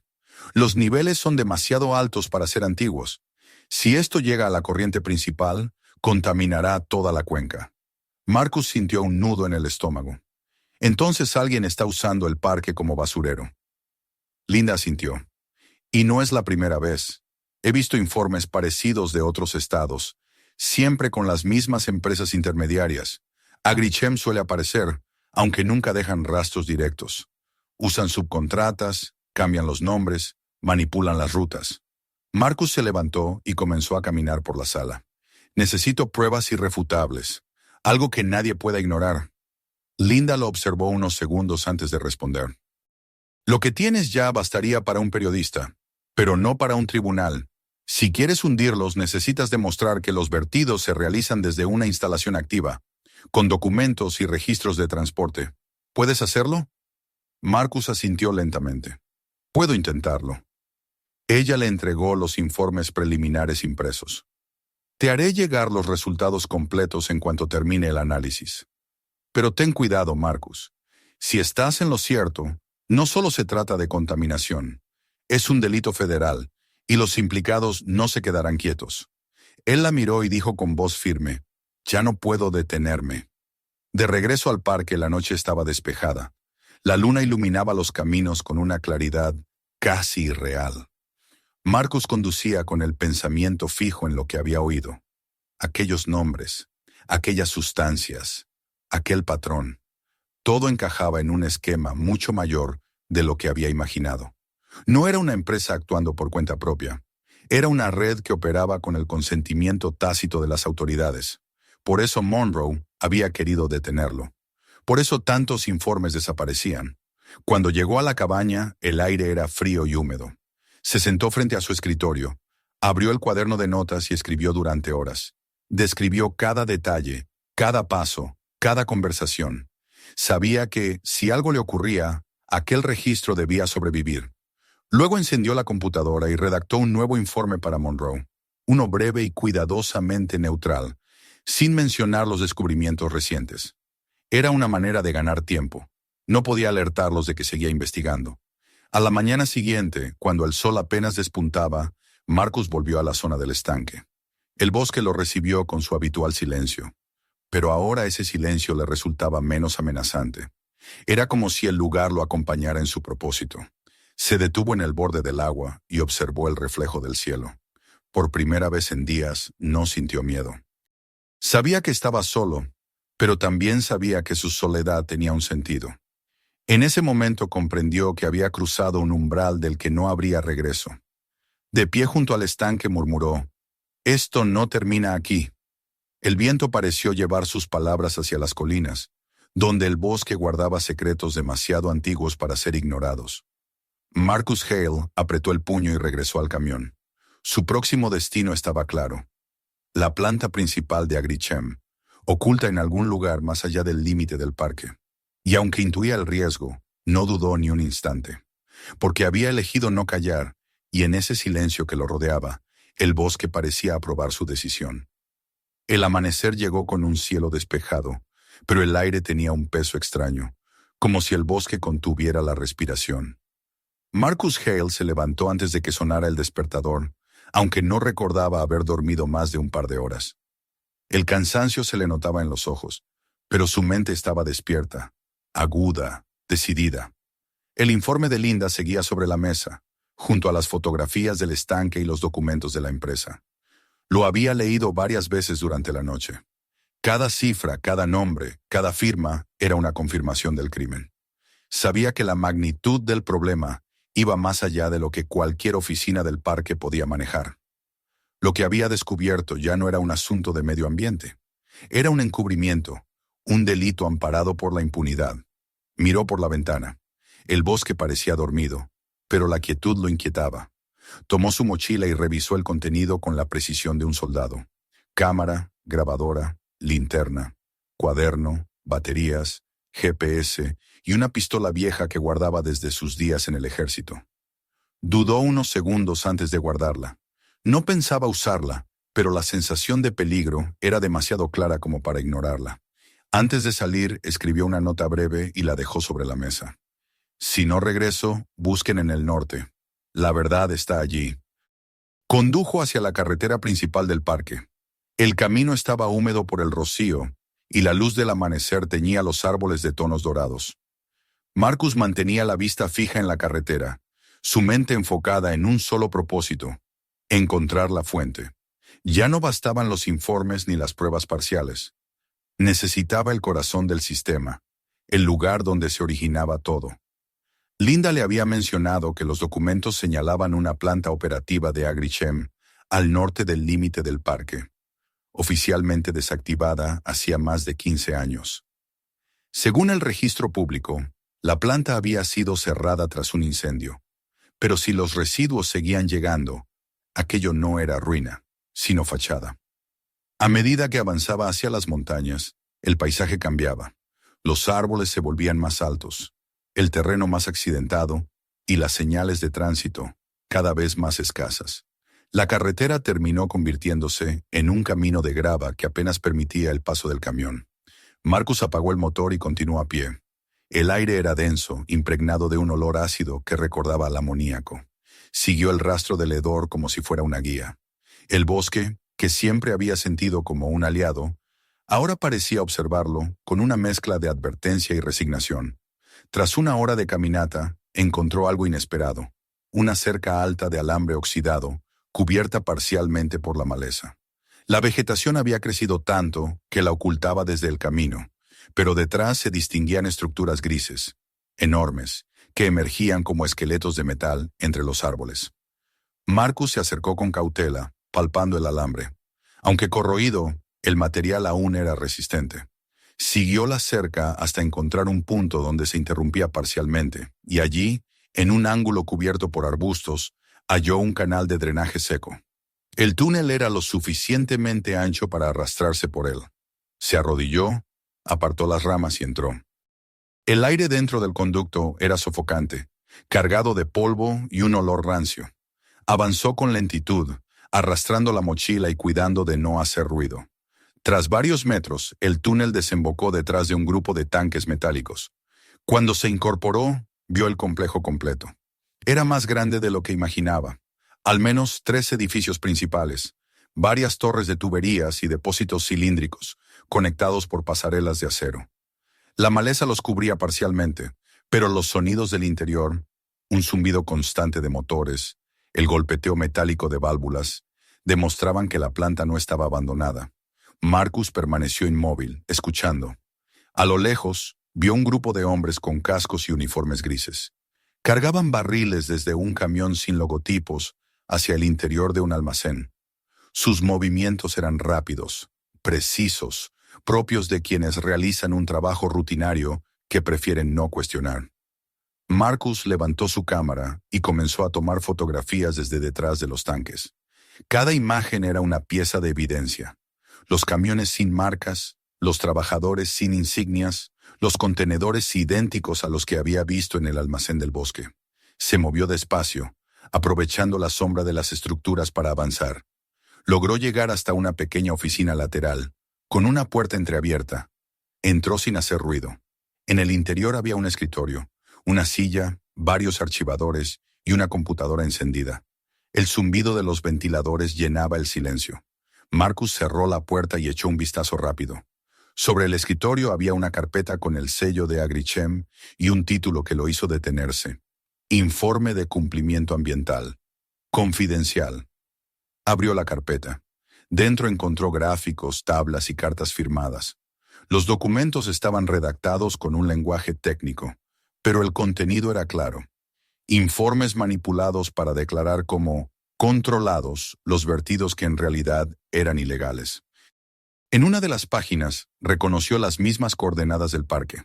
Los niveles son demasiado altos para ser antiguos. Si esto llega a la corriente principal, contaminará toda la cuenca. Marcus sintió un nudo en el estómago. Entonces alguien está usando el parque como basurero. Linda asintió. Y no es la primera vez. He visto informes parecidos de otros estados, siempre con las mismas empresas intermediarias. Agrichem suele aparecer, aunque nunca dejan rastros directos. Usan subcontratas, cambian los nombres, manipulan las rutas. Marcus se levantó y comenzó a caminar por la sala. Necesito pruebas irrefutables, algo que nadie pueda ignorar. Linda lo observó unos segundos antes de responder. Lo que tienes ya bastaría para un periodista, pero no para un tribunal. Si quieres hundirlos, necesitas demostrar que los vertidos se realizan desde una instalación activa, con documentos y registros de transporte. ¿Puedes hacerlo? Marcus asintió lentamente. Puedo intentarlo. Ella le entregó los informes preliminares impresos. Te haré llegar los resultados completos en cuanto termine el análisis. Pero ten cuidado, Marcus. Si estás en lo cierto, no solo se trata de contaminación. Es un delito federal, y los implicados no se quedarán quietos. Él la miró y dijo con voz firme, ya no puedo detenerme. De regreso al parque, la noche estaba despejada. La luna iluminaba los caminos con una claridad casi irreal. Marcus conducía con el pensamiento fijo en lo que había oído. Aquellos nombres, aquellas sustancias, aquel patrón. Todo encajaba en un esquema mucho mayor de lo que había imaginado. No era una empresa actuando por cuenta propia. Era una red que operaba con el consentimiento tácito de las autoridades. Por eso Monroe había querido detenerlo. Por eso tantos informes desaparecían. Cuando llegó a la cabaña, el aire era frío y húmedo. Se sentó frente a su escritorio, abrió el cuaderno de notas y escribió durante horas. Describió cada detalle, cada paso, cada conversación. Sabía que, si algo le ocurría, aquel registro debía sobrevivir. Luego encendió la computadora y redactó un nuevo informe para Monroe, uno breve y cuidadosamente neutral, sin mencionar los descubrimientos recientes. Era una manera de ganar tiempo. No podía alertarlos de que seguía investigando. A la mañana siguiente, cuando el sol apenas despuntaba, Marcus volvió a la zona del estanque. El bosque lo recibió con su habitual silencio, pero ahora ese silencio le resultaba menos amenazante. Era como si el lugar lo acompañara en su propósito. Se detuvo en el borde del agua y observó el reflejo del cielo. Por primera vez en días, no sintió miedo. Sabía que estaba solo, pero también sabía que su soledad tenía un sentido. En ese momento comprendió que había cruzado un umbral del que no habría regreso. De pie junto al estanque murmuró, «Esto no termina aquí». El viento pareció llevar sus palabras hacia las colinas, donde el bosque guardaba secretos demasiado antiguos para ser ignorados. Marcus Hale apretó el puño y regresó al camión. Su próximo destino estaba claro. La planta principal de Agrichem, oculta en algún lugar más allá del límite del parque. Y aunque intuía el riesgo, no dudó ni un instante, porque había elegido no callar, y en ese silencio que lo rodeaba, el bosque parecía aprobar su decisión. El amanecer llegó con un cielo despejado, pero el aire tenía un peso extraño, como si el bosque contuviera la respiración. Marcus Hale se levantó antes de que sonara el despertador, aunque no recordaba haber dormido más de un par de horas. El cansancio se le notaba en los ojos, pero su mente estaba despierta, aguda, decidida. El informe de Linda seguía sobre la mesa, junto a las fotografías del estanque y los documentos de la empresa. Lo había leído varias veces durante la noche. Cada cifra, cada nombre, cada firma era una confirmación del crimen. Sabía que la magnitud del problema iba más allá de lo que cualquier oficina del parque podía manejar. Lo que había descubierto ya no era un asunto de medio ambiente. Era un encubrimiento, un delito amparado por la impunidad. Miró por la ventana. El bosque parecía dormido, pero la quietud lo inquietaba. Tomó su mochila y revisó el contenido con la precisión de un soldado. Cámara, grabadora, linterna, cuaderno, baterías, GPS y una pistola vieja que guardaba desde sus días en el ejército. Dudó unos segundos antes de guardarla. No pensaba usarla, pero la sensación de peligro era demasiado clara como para ignorarla. Antes de salir, escribió una nota breve y la dejó sobre la mesa. Si no regreso, busquen en el norte. La verdad está allí. Condujo hacia la carretera principal del parque. El camino estaba húmedo por el rocío y la luz del amanecer teñía los árboles de tonos dorados. Marcus mantenía la vista fija en la carretera, su mente enfocada en un solo propósito: encontrar la fuente. Ya no bastaban los informes ni las pruebas parciales. Necesitaba el corazón del sistema, el lugar donde se originaba todo. Linda le había mencionado que los documentos señalaban una planta operativa de Agrichem al norte del límite del parque, oficialmente desactivada hacía más de 15 años. Según el registro público, la planta había sido cerrada tras un incendio, pero si los residuos seguían llegando, aquello no era ruina, sino fachada. A medida que avanzaba hacia las montañas, el paisaje cambiaba. Los árboles se volvían más altos, el terreno más accidentado y las señales de tránsito cada vez más escasas. La carretera terminó convirtiéndose en un camino de grava que apenas permitía el paso del camión. Marcus apagó el motor y continuó a pie. El aire era denso, impregnado de un olor ácido que recordaba al amoníaco. Siguió el rastro del hedor como si fuera una guía. El bosque, que siempre había sentido como un aliado, ahora parecía observarlo con una mezcla de advertencia y resignación. Tras una hora de caminata, encontró algo inesperado: una cerca alta de alambre oxidado, cubierta parcialmente por la maleza. La vegetación había crecido tanto que la ocultaba desde el camino, pero detrás se distinguían estructuras grises, enormes, que emergían como esqueletos de metal entre los árboles. Marcus se acercó con cautela, palpando el alambre. Aunque corroído, el material aún era resistente. Siguió la cerca hasta encontrar un punto donde se interrumpía parcialmente, y allí, en un ángulo cubierto por arbustos, halló un canal de drenaje seco. El túnel era lo suficientemente ancho para arrastrarse por él. Se arrodilló, apartó las ramas y entró. El aire dentro del conducto era sofocante, cargado de polvo y un olor rancio. Avanzó con lentitud, arrastrando la mochila y cuidando de no hacer ruido. Tras varios metros, el túnel desembocó detrás de un grupo de tanques metálicos. Cuando se incorporó, vio el complejo completo. Era más grande de lo que imaginaba. Al menos 3 edificios principales, varias torres de tuberías y depósitos cilíndricos, conectados por pasarelas de acero. La maleza los cubría parcialmente, pero los sonidos del interior, un zumbido constante de motores, el golpeteo metálico de válvulas, demostraban que la planta no estaba abandonada. Marcus permaneció inmóvil, escuchando. A lo lejos, vio un grupo de hombres con cascos y uniformes grises. Cargaban barriles desde un camión sin logotipos hacia el interior de un almacén. Sus movimientos eran rápidos, precisos, propios de quienes realizan un trabajo rutinario que prefieren no cuestionar. Marcus levantó su cámara y comenzó a tomar fotografías desde detrás de los tanques. Cada imagen era una pieza de evidencia. Los camiones sin marcas, los trabajadores sin insignias, los contenedores idénticos a los que había visto en el almacén del bosque. Se movió despacio, aprovechando la sombra de las estructuras para avanzar. Logró llegar hasta una pequeña oficina lateral, con una puerta entreabierta. Entró sin hacer ruido. En el interior había un escritorio, una silla, varios archivadores y una computadora encendida. El zumbido de los ventiladores llenaba el silencio. Marcus cerró la puerta y echó un vistazo rápido. Sobre el escritorio había una carpeta con el sello de Agrichem y un título que lo hizo detenerse: Informe de cumplimiento ambiental. Confidencial. Abrió la carpeta. Dentro encontró gráficos, tablas y cartas firmadas. Los documentos estaban redactados con un lenguaje técnico, pero el contenido era claro. Informes manipulados para declarar como controlados los vertidos que en realidad eran ilegales. En una de las páginas reconoció las mismas coordenadas del parque.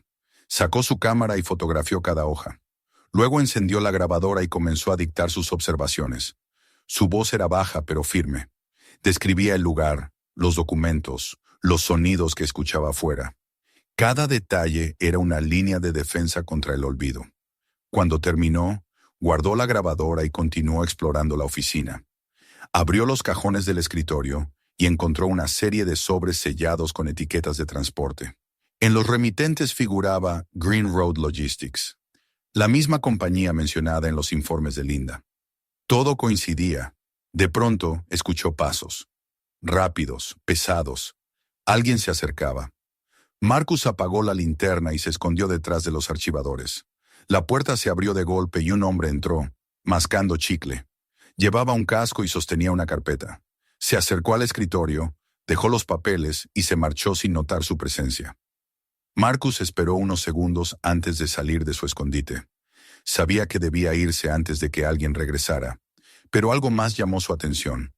Sacó su cámara y fotografió cada hoja. Luego encendió la grabadora y comenzó a dictar sus observaciones. Su voz era baja pero firme. Describía el lugar, los documentos, los sonidos que escuchaba afuera. Cada detalle era una línea de defensa contra el olvido. Cuando terminó, guardó la grabadora y continuó explorando la oficina. Abrió los cajones del escritorio y encontró una serie de sobres sellados con etiquetas de transporte. En los remitentes figuraba Green Road Logistics, la misma compañía mencionada en los informes de Linda. Todo coincidía. De pronto escuchó pasos. Rápidos, pesados. Alguien se acercaba. Marcus apagó la linterna y se escondió detrás de los archivadores. La puerta se abrió de golpe y un hombre entró, mascando chicle. Llevaba un casco y sostenía una carpeta. Se acercó al escritorio, dejó los papeles y se marchó sin notar su presencia. Marcus esperó unos segundos antes de salir de su escondite. Sabía que debía irse antes de que alguien regresara, pero algo más llamó su atención.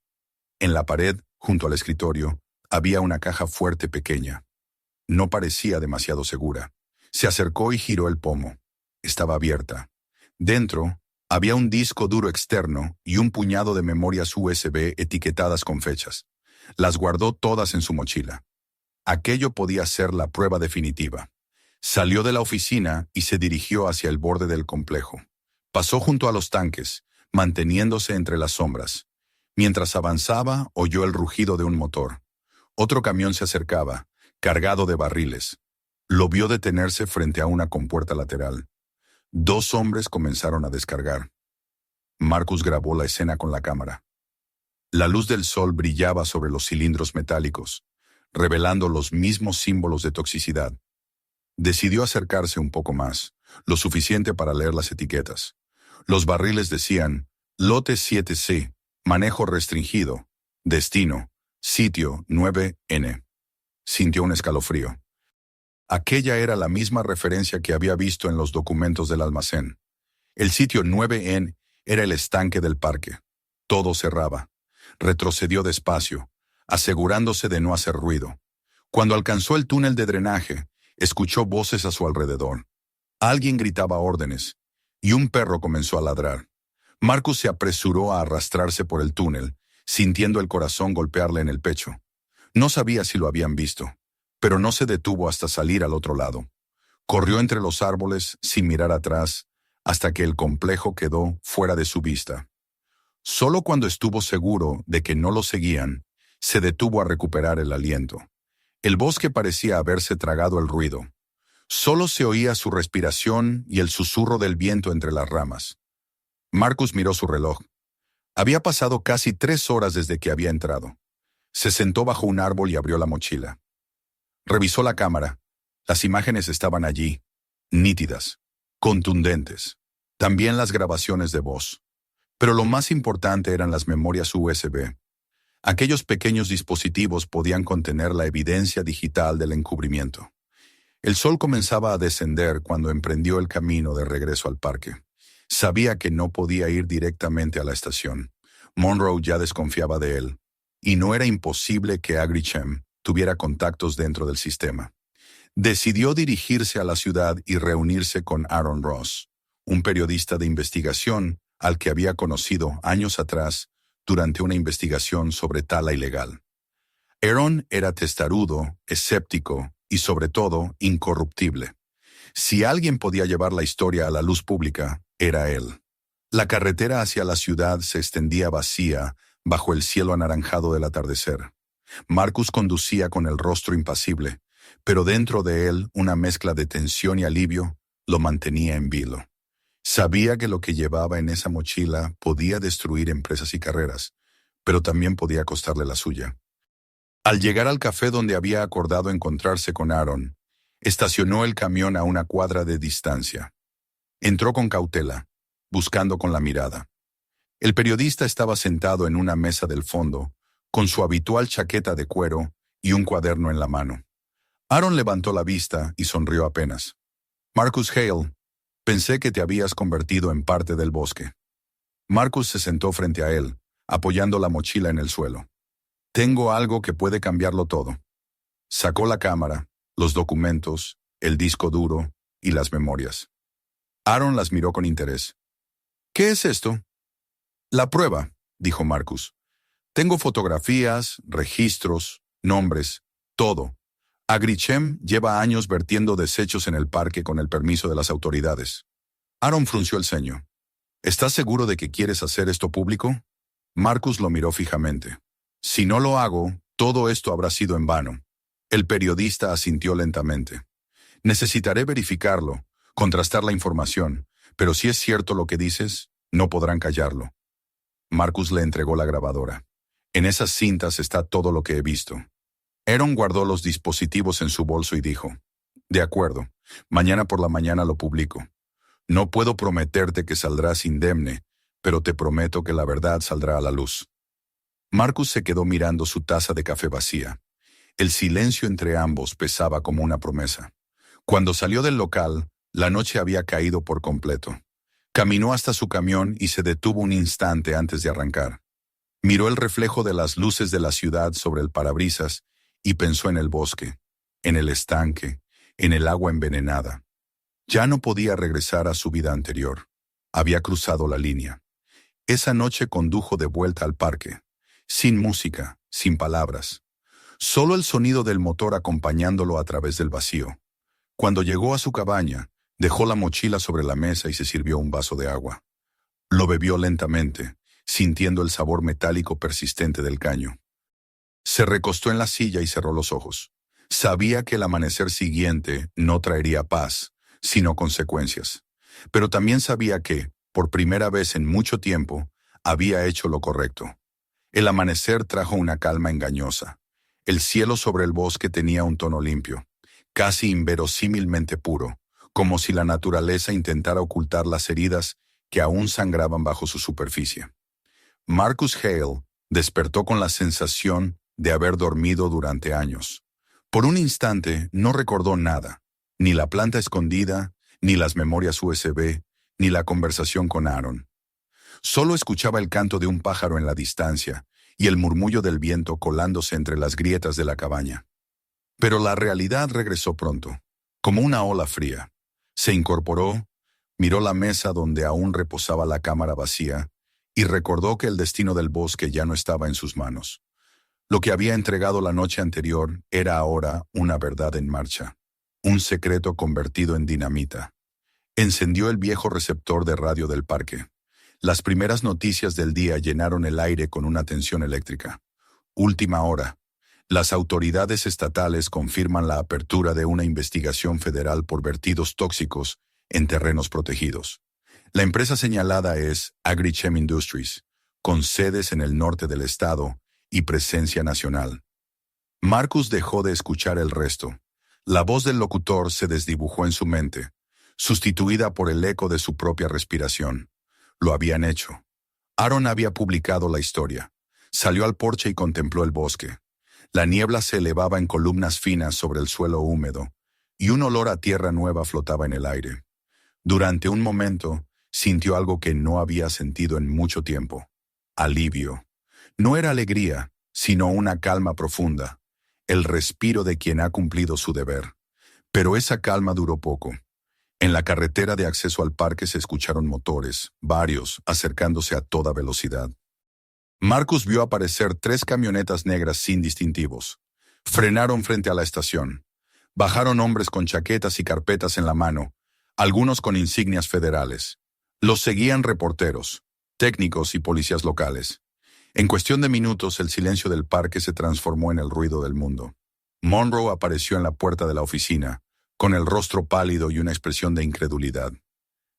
En la pared, junto al escritorio, había una caja fuerte pequeña. No parecía demasiado segura. Se acercó y giró el pomo. Estaba abierta. Dentro, había un disco duro externo y un puñado de memorias USB etiquetadas con fechas. Las guardó todas en su mochila. Aquello podía ser la prueba definitiva. Salió de la oficina y se dirigió hacia el borde del complejo. Pasó junto a los tanques, manteniéndose entre las sombras. Mientras avanzaba, oyó el rugido de un motor. Otro camión se acercaba, cargado de barriles. Lo vio detenerse frente a una compuerta lateral. 2 hombres comenzaron a descargar. Marcus grabó la escena con la cámara. La luz del sol brillaba sobre los cilindros metálicos, revelando los mismos símbolos de toxicidad. Decidió acercarse un poco más, lo suficiente para leer las etiquetas. Los barriles decían, Lote 7C, manejo restringido, destino, sitio 9N. Sintió un escalofrío. Aquella era la misma referencia que había visto en los documentos del almacén. El sitio 9N era el estanque del parque. Todo cerraba. Retrocedió despacio, asegurándose de no hacer ruido. Cuando alcanzó el túnel de drenaje, escuchó voces a su alrededor. Alguien gritaba órdenes, y un perro comenzó a ladrar. Marcus se apresuró a arrastrarse por el túnel, sintiendo el corazón golpearle en el pecho. No sabía si lo habían visto, pero no se detuvo hasta salir al otro lado. Corrió entre los árboles sin mirar atrás, hasta que el complejo quedó fuera de su vista. Solo cuando estuvo seguro de que no lo seguían, se detuvo a recuperar el aliento. El bosque parecía haberse tragado el ruido. Solo se oía su respiración y el susurro del viento entre las ramas. Marcus miró su reloj. Había pasado casi 3 horas desde que había entrado. Se sentó bajo un árbol y abrió la mochila. Revisó la cámara. Las imágenes estaban allí, nítidas, contundentes. También las grabaciones de voz. Pero lo más importante eran las memorias USB. Aquellos pequeños dispositivos podían contener la evidencia digital del encubrimiento. El sol comenzaba a descender cuando emprendió el camino de regreso al parque. Sabía que no podía ir directamente a la estación. Monroe ya desconfiaba de él, y no era imposible que Agrichem tuviera contactos dentro del sistema. Decidió dirigirse a la ciudad y reunirse con Aaron Ross, un periodista de investigación al que había conocido años atrás durante una investigación sobre tala ilegal. Aaron era testarudo, escéptico y sobre todo incorruptible. Si alguien podía llevar la historia a la luz pública, era él. La carretera hacia la ciudad se extendía vacía bajo el cielo anaranjado del atardecer. Marcus conducía con el rostro impasible, pero dentro de él una mezcla de tensión y alivio lo mantenía en vilo. Sabía que lo que llevaba en esa mochila podía destruir empresas y carreras, pero también podía costarle la suya. Al llegar al café donde había acordado encontrarse con Aaron, estacionó el camión a una cuadra de distancia. Entró con cautela, buscando con la mirada. El periodista estaba sentado en una mesa del fondo, con su habitual chaqueta de cuero y un cuaderno en la mano. Aaron levantó la vista y sonrió apenas. Marcus Hale, pensé que te habías convertido en parte del bosque. Marcus se sentó frente a él, apoyando la mochila en el suelo. Tengo algo que puede cambiarlo todo. Sacó la cámara, los documentos, el disco duro y las memorias. Aaron las miró con interés. ¿Qué es esto? La prueba, dijo Marcus. Tengo fotografías, registros, nombres, todo. Agrichem lleva años vertiendo desechos en el parque con el permiso de las autoridades. Aaron frunció el ceño. ¿Estás seguro de que quieres hacer esto público? Marcus lo miró fijamente. Si no lo hago, Todo esto habrá sido en vano. El periodista asintió lentamente. Necesitaré verificarlo, contrastar la información, pero si es cierto lo que dices, no podrán callarlo. Marcus le entregó la grabadora. En esas cintas está todo lo que he visto. Aaron guardó los dispositivos en su bolso y dijo, de acuerdo, mañana por la mañana lo publico. No puedo prometerte que saldrás indemne, pero te prometo que la verdad saldrá a la luz. Marcus se quedó mirando su taza de café vacía. El silencio entre ambos pesaba como una promesa. Cuando salió del local, la noche había caído por completo. Caminó hasta su camión y se detuvo un instante antes de arrancar. Miró el reflejo de las luces de la ciudad sobre el parabrisas y pensó en el bosque, en el estanque, en el agua envenenada. Ya no podía regresar a su vida anterior. Había cruzado la línea. Esa noche condujo de vuelta al parque, sin música, sin palabras. Solo el sonido del motor acompañándolo a través del vacío. Cuando llegó a su cabaña, dejó la mochila sobre la mesa y se sirvió un vaso de agua. Lo bebió lentamente, sintiendo el sabor metálico persistente del caño. Se recostó en la silla y cerró los ojos. Sabía que el amanecer siguiente no traería paz, sino consecuencias. Pero también sabía que, por primera vez en mucho tiempo, había hecho lo correcto. El amanecer trajo una calma engañosa. El cielo sobre el bosque tenía un tono limpio, casi inverosímilmente puro, como si la naturaleza intentara ocultar las heridas que aún sangraban bajo su superficie. Marcus Hale despertó con la sensación de haber dormido durante años. Por un instante no recordó nada, ni la planta escondida, ni las memorias USB, ni la conversación con Aaron. Solo escuchaba el canto de un pájaro en la distancia y el murmullo del viento colándose entre las grietas de la cabaña. Pero la realidad regresó pronto, como una ola fría. Se incorporó, miró la mesa donde aún reposaba la cámara vacía y recordó que el destino del bosque ya no estaba en sus manos. Lo que había entregado la noche anterior era ahora una verdad en marcha, un secreto convertido en dinamita. Encendió el viejo receptor de radio del parque. Las primeras noticias del día llenaron el aire con una tensión eléctrica. Última hora. Las autoridades estatales confirman la apertura de una investigación federal por vertidos tóxicos en terrenos protegidos. La empresa señalada es Agrichem Industries, con sedes en el norte del estado y presencia nacional. Marcus dejó de escuchar el resto. La voz del locutor se desdibujó en su mente, sustituida por el eco de su propia respiración. Lo habían hecho. Aaron había publicado la historia. Salió al porche y contempló el bosque. La niebla se elevaba en columnas finas sobre el suelo húmedo, y un olor a tierra nueva flotaba en el aire. Durante un momento, sintió algo que no había sentido en mucho tiempo. Alivio. No era alegría, sino una calma profunda, el respiro de quien ha cumplido su deber. Pero esa calma duró poco. En la carretera de acceso al parque se escucharon motores, varios, acercándose a toda velocidad. Marcus vio aparecer 3 camionetas negras sin distintivos. Frenaron frente a la estación. Bajaron hombres con chaquetas y carpetas en la mano, algunos con insignias federales. Los seguían reporteros, técnicos y policías locales. En cuestión de minutos, el silencio del parque se transformó en el ruido del mundo. Monroe apareció en la puerta de la oficina, con el rostro pálido y una expresión de incredulidad.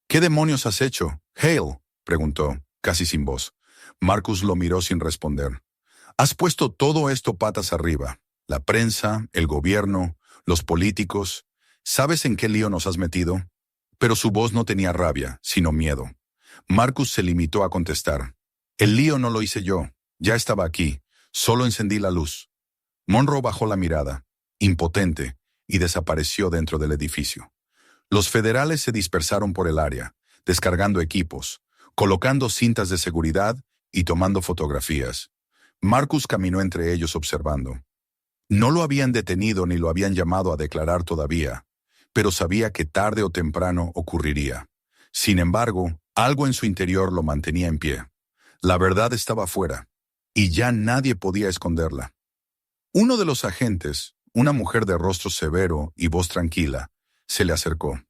¿Qué demonios has hecho, Hale?, preguntó, casi sin voz. Marcus lo miró sin responder. Has puesto todo esto patas arriba. La prensa, el gobierno, los políticos. ¿Sabes en qué lío nos has metido? Pero su voz no tenía rabia, sino miedo. Marcus se limitó a contestar. El lío no lo hice yo. Ya estaba aquí. Solo encendí la luz. Monroe bajó la mirada, impotente, y desapareció dentro del edificio. Los federales se dispersaron por el área, descargando equipos, colocando cintas de seguridad y tomando fotografías. Marcus caminó entre ellos observando. No lo habían detenido ni lo habían llamado a declarar todavía, pero sabía que tarde o temprano ocurriría. Sin embargo, algo en su interior lo mantenía en pie. La verdad estaba afuera, y ya nadie podía esconderla. Uno de los agentes, una mujer de rostro severo y voz tranquila, se le acercó.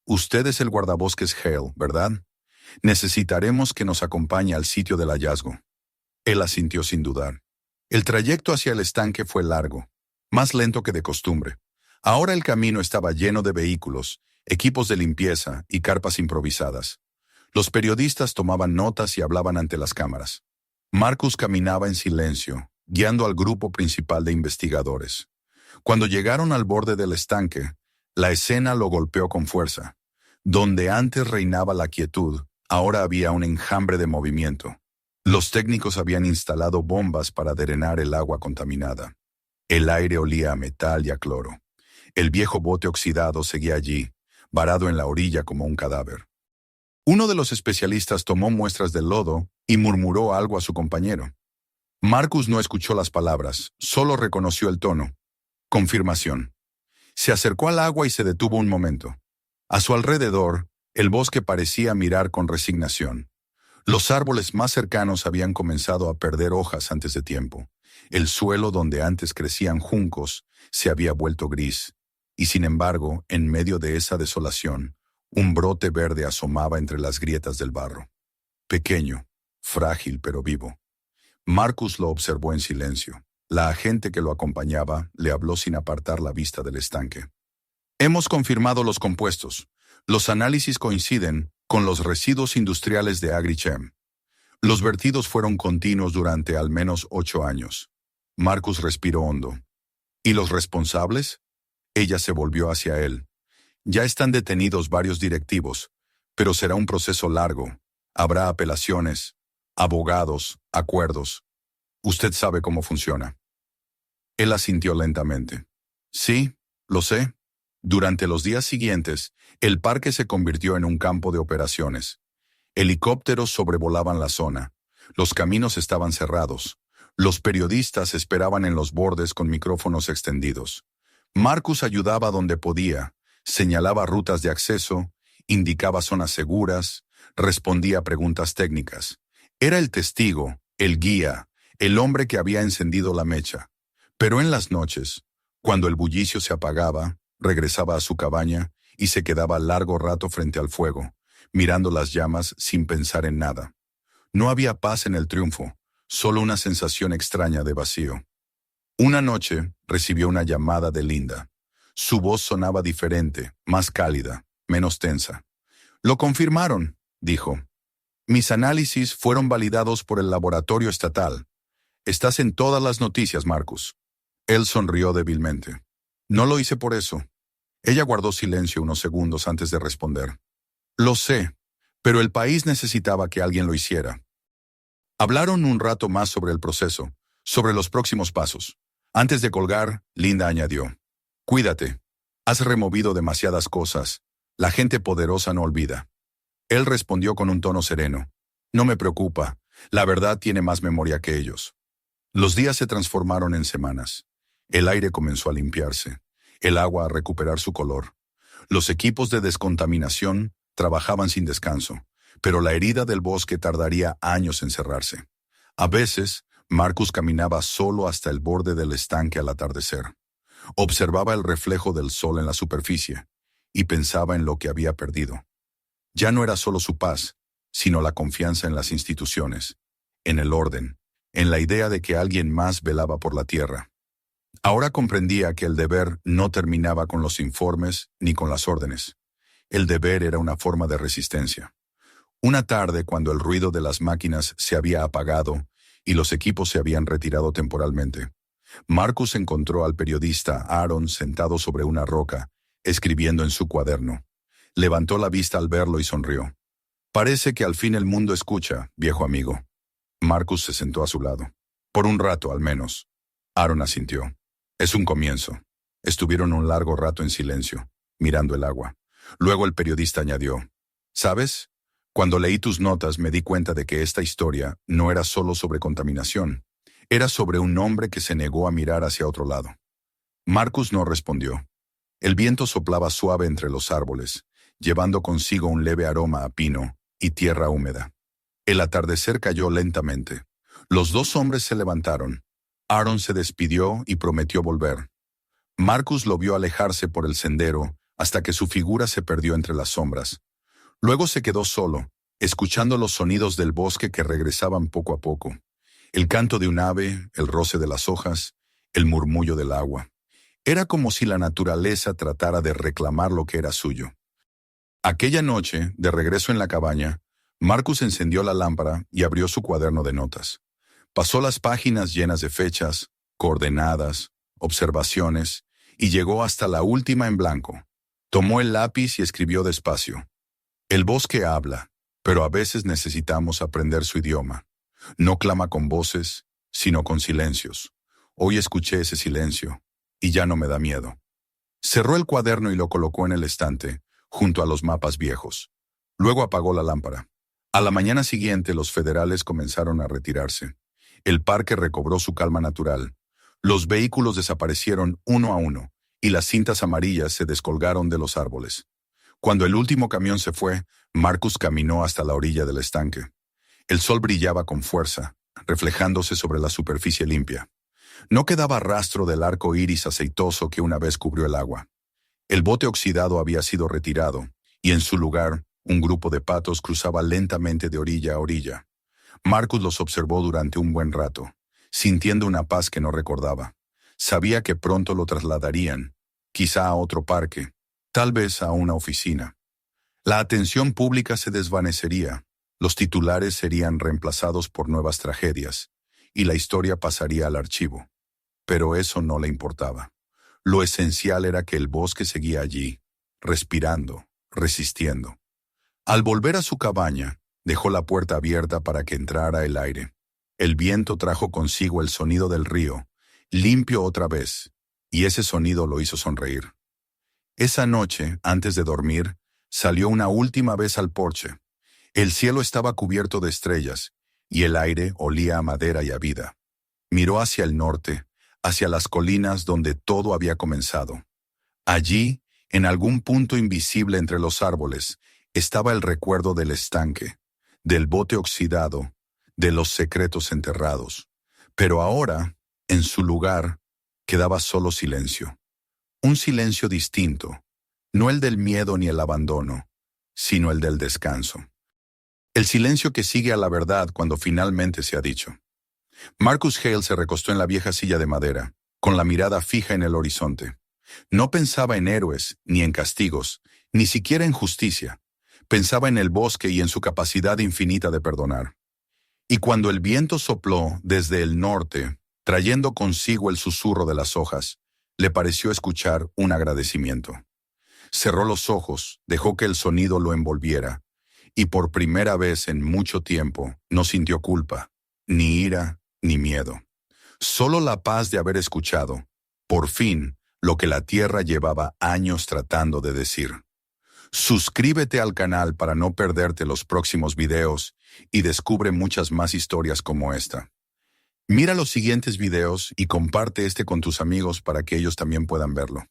Usted es el guardabosques Hale, ¿verdad? Necesitaremos que nos acompañe al sitio del hallazgo. Él asintió sin dudar. El trayecto hacia el estanque fue largo, más lento que de costumbre. Ahora el camino estaba lleno de vehículos, equipos de limpieza y carpas improvisadas. Los periodistas tomaban notas y hablaban ante las cámaras. Marcus caminaba en silencio, guiando al grupo principal de investigadores. Cuando llegaron al borde del estanque, la escena lo golpeó con fuerza. Donde antes reinaba la quietud, ahora había un enjambre de movimiento. Los técnicos habían instalado bombas para drenar el agua contaminada. El aire olía a metal y a cloro. El viejo bote oxidado seguía allí, varado en la orilla como un cadáver. Uno de los especialistas tomó muestras del lodo y murmuró algo a su compañero. Marcus no escuchó las palabras, solo reconoció el tono. Confirmación. Se acercó al agua y se detuvo un momento. A su alrededor, el bosque parecía mirar con resignación. Los árboles más cercanos habían comenzado a perder hojas antes de tiempo. El suelo donde antes crecían juncos se había vuelto gris, y sin embargo, en medio de esa desolación, un brote verde asomaba entre las grietas del barro. Pequeño, frágil pero vivo. Marcus lo observó en silencio. La agente que lo acompañaba le habló sin apartar la vista del estanque. Hemos confirmado los compuestos. Los análisis coinciden con los residuos industriales de Agrichem. Los vertidos fueron continuos durante al menos 8 años. Marcus respiró hondo. ¿Y los responsables? Ella se volvió hacia él. Ya están detenidos varios directivos, pero será un proceso largo. Habrá apelaciones, abogados, acuerdos. Usted sabe cómo funciona. Él asintió lentamente. Sí, lo sé. Durante los días siguientes, el parque se convirtió en un campo de operaciones. Helicópteros sobrevolaban la zona. Los caminos estaban cerrados. Los periodistas esperaban en los bordes con micrófonos extendidos. Marcus ayudaba donde podía, señalaba rutas de acceso, indicaba zonas seguras, respondía a preguntas técnicas. Era el testigo, el guía, el hombre que había encendido la mecha. Pero en las noches, cuando el bullicio se apagaba, regresaba a su cabaña y se quedaba largo rato frente al fuego, mirando las llamas sin pensar en nada. No había paz en el triunfo, solo una sensación extraña de vacío. Una noche recibió una llamada de Linda. Su voz sonaba diferente, más cálida, menos tensa. Lo confirmaron, dijo. Mis análisis fueron validados por el laboratorio estatal. Estás en todas las noticias, Marcus. Él sonrió débilmente. No lo hice por eso. Ella guardó silencio unos segundos antes de responder. Lo sé, pero el país necesitaba que alguien lo hiciera. Hablaron un rato más sobre el proceso, sobre los próximos pasos. Antes de colgar, Linda añadió. Cuídate. Has removido demasiadas cosas. La gente poderosa no olvida. Él respondió con un tono sereno. No me preocupa. La verdad tiene más memoria que ellos. Los días se transformaron en semanas. El aire comenzó a limpiarse, el agua a recuperar su color. Los equipos de descontaminación trabajaban sin descanso, pero la herida del bosque tardaría años en cerrarse. A veces, Marcus caminaba solo hasta el borde del estanque al atardecer. Observaba el reflejo del sol en la superficie y pensaba en lo que había perdido. Ya no era solo su paz, sino la confianza en las instituciones, en el orden, en la idea de que alguien más velaba por la tierra. Ahora comprendía que el deber no terminaba con los informes ni con las órdenes. El deber era una forma de resistencia. Una tarde, cuando el ruido de las máquinas se había apagado y los equipos se habían retirado temporalmente, Marcus encontró al periodista Aaron sentado sobre una roca, escribiendo en su cuaderno. Levantó la vista al verlo y sonrió. Parece que al fin el mundo escucha, viejo amigo. Marcus se sentó a su lado. Por un rato, al menos. Aaron asintió. Es un comienzo. Estuvieron un largo rato en silencio, mirando el agua. Luego el periodista añadió. ¿Sabes? Cuando leí tus notas me di cuenta de que esta historia no era solo sobre contaminación. Era sobre un hombre que se negó a mirar hacia otro lado. Marcus no respondió. El viento soplaba suave entre los árboles, llevando consigo un leve aroma a pino y tierra húmeda. El atardecer cayó lentamente. Los dos hombres se levantaron. Aaron se despidió y prometió volver. Marcus lo vio alejarse por el sendero hasta que su figura se perdió entre las sombras. Luego se quedó solo, escuchando los sonidos del bosque que regresaban poco a poco. El canto de un ave, el roce de las hojas, el murmullo del agua. Era como si la naturaleza tratara de reclamar lo que era suyo. Aquella noche, de regreso en la cabaña, Marcus encendió la lámpara y abrió su cuaderno de notas. Pasó las páginas llenas de fechas, coordenadas, observaciones, y llegó hasta la última en blanco. Tomó el lápiz y escribió despacio. El bosque habla, pero a veces necesitamos aprender su idioma. No clama con voces, sino con silencios. Hoy escuché ese silencio, y ya no me da miedo. Cerró el cuaderno y lo colocó en el estante, junto a los mapas viejos. Luego apagó la lámpara. A la mañana siguiente los federales comenzaron a retirarse. El parque recobró su calma natural. Los vehículos desaparecieron uno a uno, y las cintas amarillas se descolgaron de los árboles. Cuando el último camión se fue, Marcus caminó hasta la orilla del estanque. El sol brillaba con fuerza, reflejándose sobre la superficie limpia. No quedaba rastro del arco iris aceitoso que una vez cubrió el agua. El bote oxidado había sido retirado, y en su lugar, un grupo de patos cruzaba lentamente de orilla a orilla. Marcus los observó durante un buen rato, sintiendo una paz que no recordaba. Sabía que pronto lo trasladarían, quizá a otro parque, tal vez a una oficina. La atención pública se desvanecería, los titulares serían reemplazados por nuevas tragedias, y la historia pasaría al archivo. Pero eso no le importaba. Lo esencial era que el bosque seguía allí, respirando, resistiendo. Al volver a su cabaña, dejó la puerta abierta para que entrara el aire. El viento trajo consigo el sonido del río, limpio otra vez, y ese sonido lo hizo sonreír. Esa noche, antes de dormir, salió una última vez al porche. El cielo estaba cubierto de estrellas, y el aire olía a madera y a vida. Miró hacia el norte, hacia las colinas donde todo había comenzado. Allí, en algún punto invisible entre los árboles, estaba el recuerdo del estanque, del bote oxidado, de los secretos enterrados. Pero ahora, en su lugar, quedaba solo silencio. Un silencio distinto, no el del miedo ni el abandono, sino el del descanso. El silencio que sigue a la verdad cuando finalmente se ha dicho. Marcus Hale se recostó en la vieja silla de madera, con la mirada fija en el horizonte. No pensaba en héroes, ni en castigos, ni siquiera en justicia. Pensaba en el bosque y en su capacidad infinita de perdonar. Y cuando el viento sopló desde el norte, trayendo consigo el susurro de las hojas, le pareció escuchar un agradecimiento. Cerró los ojos, dejó que el sonido lo envolviera, y por primera vez en mucho tiempo no sintió culpa, ni ira, ni miedo. Solo la paz de haber escuchado, por fin, lo que la tierra llevaba años tratando de decir. Suscríbete al canal para no perderte los próximos videos y descubre muchas más historias como esta. Mira los siguientes videos y comparte este con tus amigos para que ellos también puedan verlo.